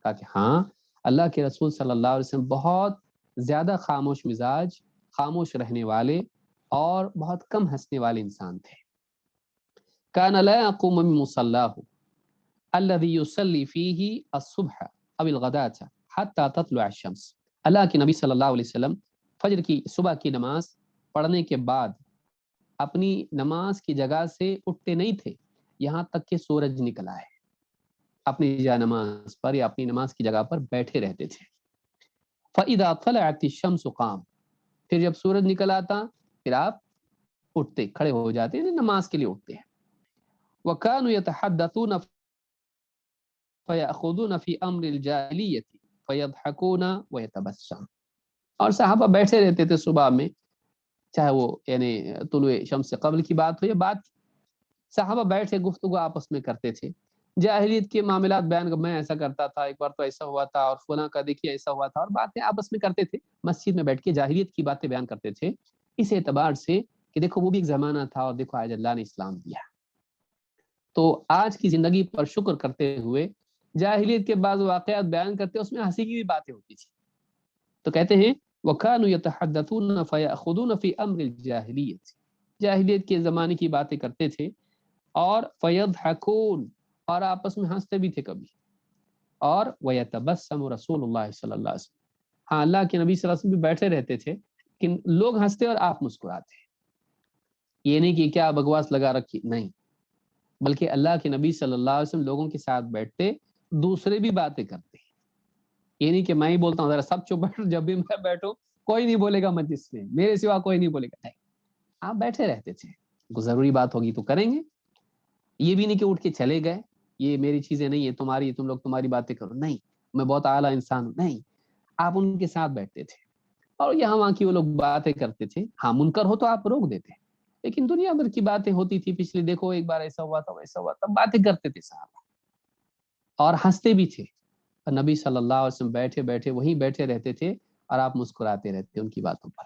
کہا کہ ہاں اللہ کے رسول صلی اللہ علیہ وسلم بہت زیادہ خاموش مزاج، خاموش رہنے والے اور بہت کم ہنسنے والے انسان تھے۔ كان لا يقوم من مصلاه الذي يصلي فيه الصبح او الغداة حتى تطلع الشمس، اللہ کے نبی صلی اللہ علیہ وسلم فجر کی صبح کی نماز پڑھنے کے بعد اپنی نماز کی جگہ سے اٹھتے نہیں تھے یہاں تک کہ سورج نکل آئے، اپنی جا نماز پر یا اپنی نماز کی جگہ پر بیٹھے رہتے تھے۔ فَإِذَا طَلَعَتِ الشَّمْسُ قَامَ، پھر جب سورج نکل آتا پھر آپ اٹھتے، کھڑے ہو جاتے ہیں، نماز کے لیے اٹھتے ہیں۔ وَكَانُوا يَتَحَدَّثُونَ فَيَأْخُذُونَ فِي أَمْرِ الْجَاهِلِيَّةِ فَيَضْحَكُونَ وَيَتَبَسَّمُونَ، اور صحابہ بیٹھے رہتے تھے صبح میں، چاہے وہ یعنی طلوع شمس سے قبل کی بات ہو یا بعد، صحابہ بیٹھے گفتگو آپس میں کرتے تھے، جاہلیت کے معاملات بیان، میں ایسا کرتا تھا، ایک بار تو ایسا ہوا تھا، اور فلاں کا دیکھیے ایسا ہوا تھا، اور باتیں آپس میں کرتے تھے، مسجد میں بیٹھ کے جاہلیت کی باتیں بیان کرتے تھے، اس اعتبار سے کہ دیکھو وہ بھی ایک زمانہ تھا اور دیکھو آج اللہ نے اسلام دیا۔ تو آج کی زندگی پر شکر کرتے ہوئے جاہلیت کے بعض واقعات بیان کرتے، اس میں ہنسی کی بھی باتیں ہوتی تھی۔ تو کہتے ہیں وَكَانُوا يَتَحَدَّثُونَ فَيَأْخُذُونَ فِي أَمْرِ الْجَاهِلِيَّةِ، جاہلیت کے زمانے کی باتیں کرتے تھے، اور فَيَضْحَكُونَ، اور آپس میں ہنستے بھی تھے کبھی، اور وَيَتَبَسَّمُ رسول اللہ صلی اللہ علیہ وسلم، ہاں اللہ کے نبی صلی اللہ علیہ وسلم بھی بیٹھے رہتے تھے کہ لوگ ہنستے اور آپ مسکراتے، یہ نہیں کہ کیا بکواس لگا رکھی، نہیں، بلکہ اللہ کے نبی صلی اللہ علیہ وسلم لوگوں کے ساتھ بیٹھتے، دوسرے بھی باتیں کرتے، یہ نہیں کہ میں ہی بولتا ہوں ذرا سب چپ بیٹھو، جب بھی میں بیٹھوں کوئی نہیں بولے گا مجلس میں، میرے سوا کوئی نہیں بولے گا، نہیں، آپ بیٹھے رہتے تھے، کوئی ضروری بات ہوگی تو کریں گے، یہ بھی نہیں کہ اٹھ کے چلے گئے، یہ میری چیزیں نہیں ہے تمہاری، تم لوگ تمہاری باتیں کرو، نہیں، میں بہت اعلیٰ انسان ہوں، نہیں، آپ ان کے ساتھ بیٹھتے تھے، اور یہاں وہاں کی وہ لوگ باتیں کرتے تھے، ہاں منکر ہو تو آپ روک دیتے، لیکن دنیا بھر کی باتیں ہوتی تھی، پچھلے دیکھو ایک بار ایسا ہوا تھا ویسا ہوا تھا، باتیں کرتے تھے صاحب، اور ہنستے بھی تھے، اور نبی صلی اللہ علیہ وسلم بیٹھے بیٹھے وہیں بیٹھے رہتے تھے، اور آپ مسکراتے رہتے ان کی باتوں پر،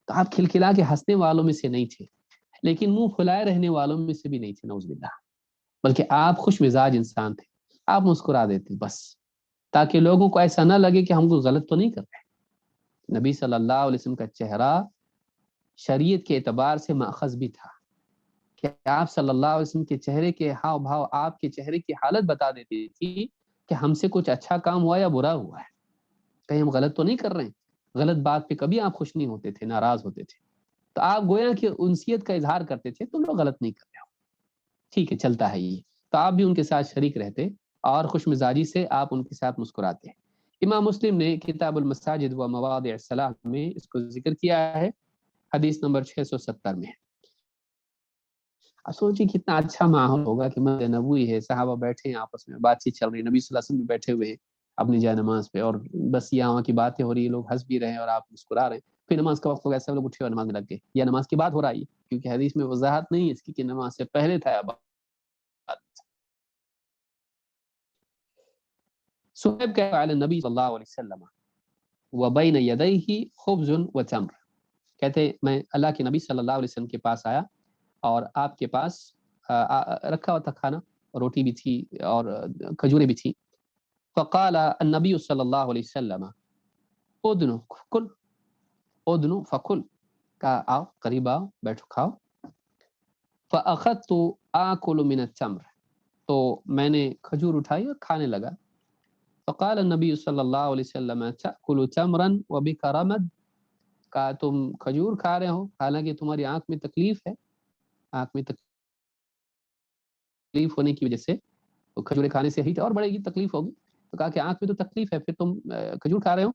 تو آپ کھلکھلا کے ہنسنے والوں میں سے نہیں تھے، لیکن منہ پھلائے رہنے والوں میں سے بھی نہیں تھے، نعوذ باللہ، بلکہ آپ خوش مزاج انسان تھے، آپ مسکرا دیتے بس، تاکہ لوگوں کو ایسا نہ لگے کہ ہم کو غلط تو نہیں کر رہے۔ نبی صلی اللہ علیہ وسلم کا چہرہ شریعت کے اعتبار سے ماخذ بھی تھا، کہ آپ صلی اللہ علیہ وسلم کے چہرے کے ہاؤ بھاؤ آپ کے چہرے کی حالت بتا دیتی تھی کہ ہم سے کچھ اچھا کام ہوا یا برا ہوا ہے، کہیں ہم غلط تو نہیں کر رہے ہیں، غلط بات پہ کبھی آپ خوش نہیں ہوتے تھے، ناراض ہوتے تھے، تو آپ گویا کہ انسیت کا اظہار کرتے تھے، تم لوگ غلط نہیں کر رہے ہو، ٹھیک ہے چلتا ہے یہ، تو آپ بھی ان کے ساتھ شریک رہتے، اور خوش مزاجی سے آپ ان کے ساتھ مسکراتے ہیں۔ امام مسلم نے کتاب المساجد و مواضع الصلاح میں اس کو ذکر کیا ہے، حدیث نمبر 670 میں۔ اب سوچیے کتنا اچھا ماحول ہوگا کہ مسجد نبوی ہے، صحابہ بیٹھے ہیں آپس میں، بات چیت چل رہی ہے، نبی صلی اللہ علیہ وسلم بھی بیٹھے ہوئے ہیں اپنی جائے نماز پہ، اور بس یہاں وہاں کی باتیں ہو رہی ہیں، لوگ ہنس بھی رہے ہیں اور آپ مسکرا رہے ہیں، پھر نماز کا وقت ہوگا ایسا لوگ اٹھے اور نماز میں لگ گئے، یا نماز کی بات ہو رہا ہے، کیونکہ حدیث میں وضاحت نہیں ہے اس کی کہ نماز سے پہلے تھا یا بعد۔ صہیب کہا علی نبی صلی اللہ علیہ وسلم وبین یدیہ خبز و تمر، کہتے میں اللہ کے نبی صلی اللہ علیہ وسلم کے پاس آیا، اور آپ کے پاس رکھا ہوا تھا کھانا، روٹی بھی تھی اور کھجوریں بھی تھی، فقال النبی صلی اللہ علیہ وسلم ادنو کل، ادنو فکل، کہا آؤ قریب آؤ بیٹھو کھاؤ، فاخذت آکل من التمر، تو میں نے کھجور اٹھائی اور کھانے لگا، فقال النبی صلی اللہ علیہ وسلم تأکل تمرا وبک رمد، کہا تم کھجور کھا رہے ہو حالانکہ تمہاری آنکھ میں تکلیف ہے، آنکھ میں تکلیف ہونے کی وجہ سے تو کھجوریں کھانے سے ہی اور بڑھے گی، تکلیف ہوگی، تو کہا کہ آنکھ میں تو تکلیف ہے، پھر تم کھجور کھا رہے ہو،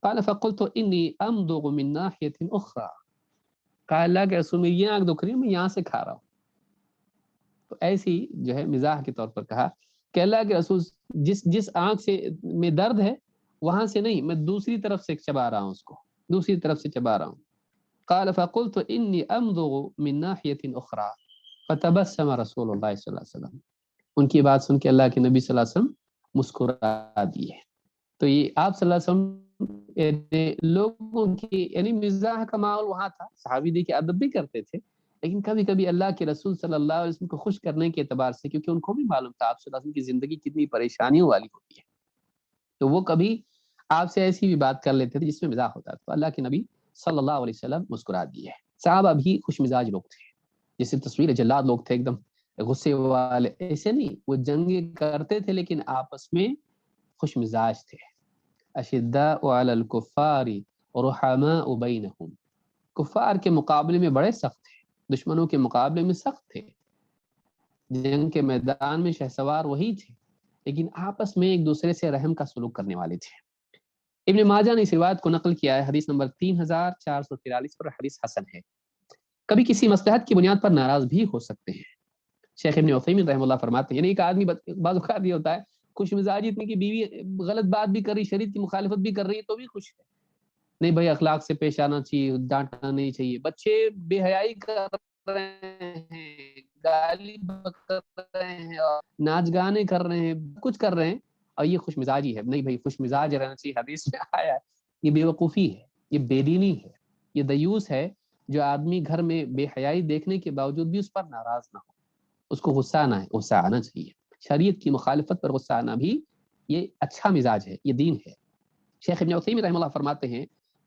قال فقلت انی امضغ من ناحیۃ اخرى، کہا اللہ کے رسول میں یہ آنکھ دکھ رہی ہے، میں یہاں سے کھا رہا ہوں، تو ایسی جو ہے مزاح کے طور پر کہا کہ اللہ کے رسول جس آنکھ سے میں درد ہے وہاں سے نہیں، میں دوسری طرف سے چبا رہا ہوں، اس کو دوسری طرف سے چبا رہا ہوں، قال فقلت انی امضغ من ناحیۃ اخرى فتبسم رسول اللہ صلی اللہ علیہ وسلم، ان کی بات سن کے اللہ کے نبی صلی اللہ علیہ وسلم مسکرا دیے، تو یہ آپ صلی اللہ علیہ وسلم لوگوں کی یعنی مزاح کا ماحول وہاں تھا، صحابی دیکھے ادب بھی کرتے تھے، لیکن کبھی کبھی اللہ کے رسول صلی اللہ علیہ وسلم کو خوش کرنے کے اعتبار سے، کیونکہ ان کو بھی معلوم تھا آپ صلی اللہ علیہ وسلم کی زندگی کتنی پریشانیوں والی ہوتی ہے، تو وہ کبھی آپ سے ایسی بھی بات کر لیتے تھے جس میں مزاح ہوتا تھا، تو اللہ کے نبی صلی اللہ علیہ وسلم مسکرا دیے۔ صحابہ بھی خوش مزاج لوگ تھے، جیسے تصویر جلاد لوگ تھے، ایک دم غصے والے ایسے نہیں، وہ جنگیں کرتے تھے لیکن آپس میں خوش مزاج تھے۔ اشداء علی الکفار رحماء بینہم، کفار کے مقابلے میں بڑے سخت تھے، دشمنوں کے مقابلے میں سخت تھے، جنگ کے میدان میں شہسوار وہی تھے، لیکن آپس میں ایک دوسرے سے رحم کا سلوک کرنے والے تھے۔ ابن ماجہ نے اس روایت کو نقل کیا ہے، حدیث نمبر 3443 پر، حدیث حسن ہے۔ کبھی کسی مصلحت کی بنیاد پر ناراض بھی ہو سکتے ہیں، شیخ ابن عثیمین رحمہ اللہ فرماتے ہیں، یعنی ایک آدمی بعض اوقات یہ ہوتا ہے خوش مزاجی اتنی کہ بیوی غلط بات بھی کر رہی، شریعت کی مخالفت بھی کر رہی ہے تو بھی خوش ہے، نہیں بھائی اخلاق سے پیش آنا چاہیے، ڈانٹنا نہیں چاہیے، بچے بے حیائی کر رہے ہیں، گالی کر رہے ہیں، اور ناچ گانے کر رہے ہیں، کچھ کر رہے ہیں، اور یہ خوش مزاجی ہے، نہیں بھائی خوش مزاج رہنا چاہیے، حدیث میں آیا ہے، یہ بے وقوفی ہے، یہ بے دینی ہے، یہ دیوس ہے، جو آدمی گھر میں بے حیائی دیکھنے کے باوجود بھی اس پر ناراض نہ ہو، اس کو غصہ آنا چاہیے، شریعت کی مخالفت پر غصہ آنا بھی یہ اچھا مزاج ہے، یہ دین ہے۔ شیخ ابن عثیمین رحمہ اللہ فرماتے ہیں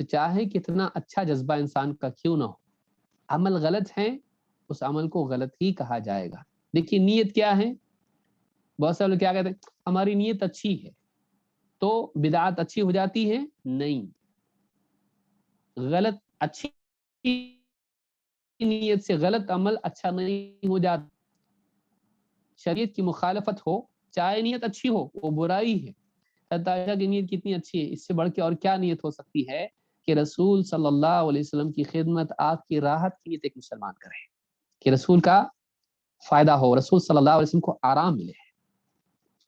تو چاہے کتنا اچھا جذبہ انسان کا کیوں نہ ہو، عمل غلط ہے اس عمل کو غلط ہی کہا جائے گا۔ دیکھیے نیت کیا ہے، بہت سارے لوگ کیا کہتے ہیں ہماری نیت اچھی ہے تو بدعت اچھی ہو جاتی ہے، نہیں، غلط اچھی نیت سے غلط عمل اچھا نہیں ہو جاتا۔ شریعت کی مخالفت ہو چاہے نیت اچھی ہو وہ برائی ہے۔ حضرت عائشہ کی نیت کتنی اچھی ہے، اس سے بڑھ کے اور کیا نیت ہو سکتی ہے کہ رسول صلی اللہ علیہ وسلم کی خدمت، آپ کی راحت کی نیت ایک مسلمان کرے، کہ رسول کا فائدہ ہو، رسول صلی اللہ علیہ وسلم کو آرام ملے،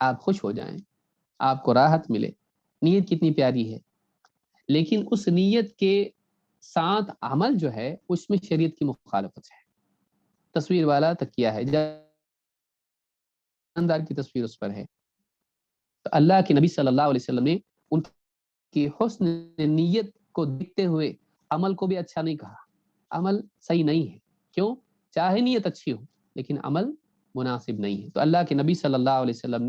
آپ خوش ہو جائیں، آپ کو راحت ملے۔ نیت کتنی پیاری ہے، لیکن اس نیت کے ساتھ عمل جو ہے اس میں شریعت کی مخالفت ہے۔ تصویر والا تکیہ ہے، جاندار کی تصویر اس پر ہے، تو اللہ کے نبی صلی اللہ علیہ وسلم نے ان کی حسن نیت کو دیکھتے ہوئے عمل کو بھی اچھا نہیں کہا، عمل صحیح نہیں ہے، کیوں؟ چاہے نیت اچھی ہو لیکن عمل مناسب نہیں ہے۔ تو اللہ کے نبی صلی اللہ علیہ وسلم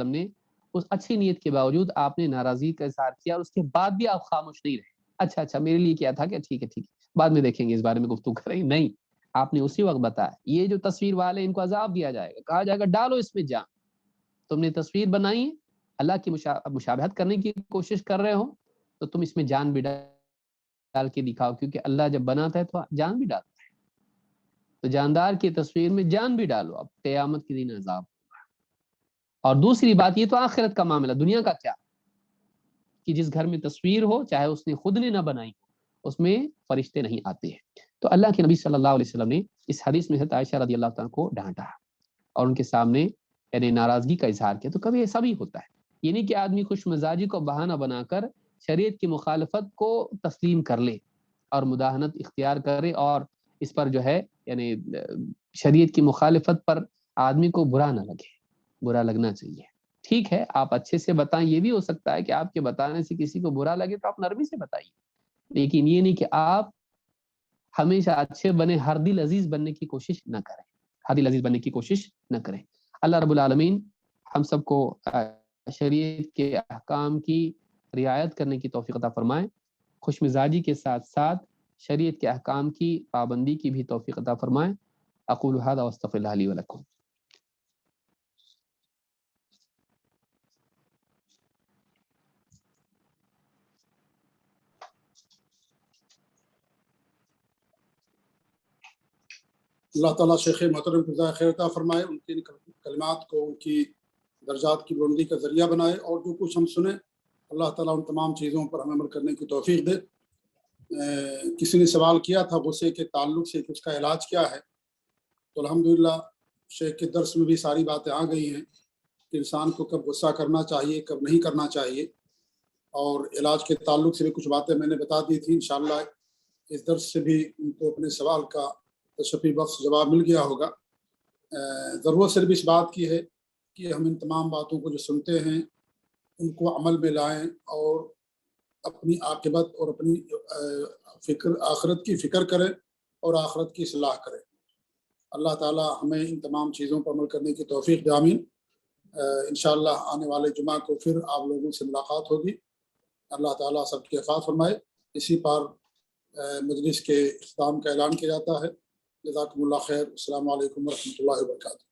نے اس اچھی نیت کے باوجود آپ نے ناراضی کا اظہار کیا اور اس کے بعد بھی آپ خاموش نہیں رہے، اچھا میرے لیے کیا تھا کہ ٹھیک ہے بعد میں دیکھیں گے، اس بارے میں گفتگو کریں گے، نہیں، آپ نے اسی وقت بتایا یہ جو تصویر والے ان کو عذاب دیا جائے گا، کہا جائے گا ڈالو اس میں جان، تم نے تصویر بنائی ہے، اللہ کی مشابہت کرنے کی کوشش کر رہے ہو تو تم اس میں جان بھی ڈال کے دکھاؤ، کیونکہ اللہ جب بناتا ہے تو جان بھی ڈالتا ہے، تو جاندار کی تصویر میں جان بھی ڈالو، اب قیامت کے دن عذاب ہوگا۔ اور دوسری بات یہ تو آخرت کا معاملہ، دنیا کا کیا کہ جس گھر میں تصویر ہو چاہے اس نے خود نے نہ بنائی ہو اس میں فرشتے نہیں آتے ہیں۔ تو اللہ کے نبی صلی اللہ علیہ وسلم نے اس حدیث میں حضرت عائشہ رضی اللہ عنہ کو ڈانٹا اور ان کے سامنے یعنی ناراضگی کا اظہار کیا۔ تو کبھی ایسا بھی ہوتا ہے، یہ نہیں کہ آدمی خوش مزاجی کو بہانہ بنا کر شریعت کی مخالفت کو تسلیم کر لے اور مداہنت اختیار کرے، اور اس پر جو ہے یعنی شریعت کی مخالفت پر آدمی کو برا نہ لگے، برا لگنا چاہیے۔ ٹھیک ہے آپ اچھے سے بتائیں، یہ بھی ہو سکتا ہے کہ آپ کے بتانے سے کسی کو برا لگے تو آپ نرمی سے بتائیے، لیکن یہ نہیں کہ آپ ہمیشہ اچھے بنے، ہر دل عزیز بننے کی کوشش نہ کریں، ہر دل عزیز بننے کی کوشش نہ کریں۔ اللہ رب العالمین ہم سب کو شریعت کے احکام کی رعایت کرنے کی توفیق عطا فرمائے، خوش مزاجی کے ساتھ ساتھ شریعت کے احکام کی پابندی کی بھی توفیق عطا فرمائے۔ اقول هذا واستغفر الله لي ولكم۔ اللہ تعالیٰ شیخ محترم کو جزائے خیر عطا فرمائے، ان کی کلمات کو ان کی درجات کی بلندی کا ذریعہ بنائے، اور جو کچھ ہم سنیں اللہ تعالیٰ ان تمام چیزوں پر ہمیں عمل کرنے کی توفیق دے۔ کسی نے سوال کیا تھا غصے کے تعلق سے کہ اس کا علاج کیا ہے، تو الحمدللہ شیخ کے درس میں بھی ساری باتیں آ گئی ہیں کہ انسان کو کب غصہ کرنا چاہیے کب نہیں کرنا چاہیے، اور علاج کے تعلق سے بھی کچھ باتیں میں نے بتا دی تھی۔ انشاءاللہ اس درس سے بھی ان کو اپنے سوال کا تشفی بخش جواب مل گیا ہوگا۔ ضرورت صرف اس بات کی ہے کہ ہم ان تمام باتوں کو جو سنتے ہیں ان کو عمل میں لائیں اور اپنی عاقبت اور اپنی آخرت کی فکر کریں اور آخرت کی اصلاح کریں۔ اللہ تعالیٰ ہمیں ان تمام چیزوں پر عمل کرنے کی توفیق دے، آمین۔ انشاءاللہ آنے والے جمعہ کو پھر آپ لوگوں سے ملاقات ہوگی۔ اللہ تعالیٰ سب کی حفاظت فرمائے۔ اسی پر مجلس کے اختتام کا اعلان کیا جاتا ہے۔ جزاکم اللہ خیر۔ السلام علیکم ورحمۃ اللہ وبرکاتہ۔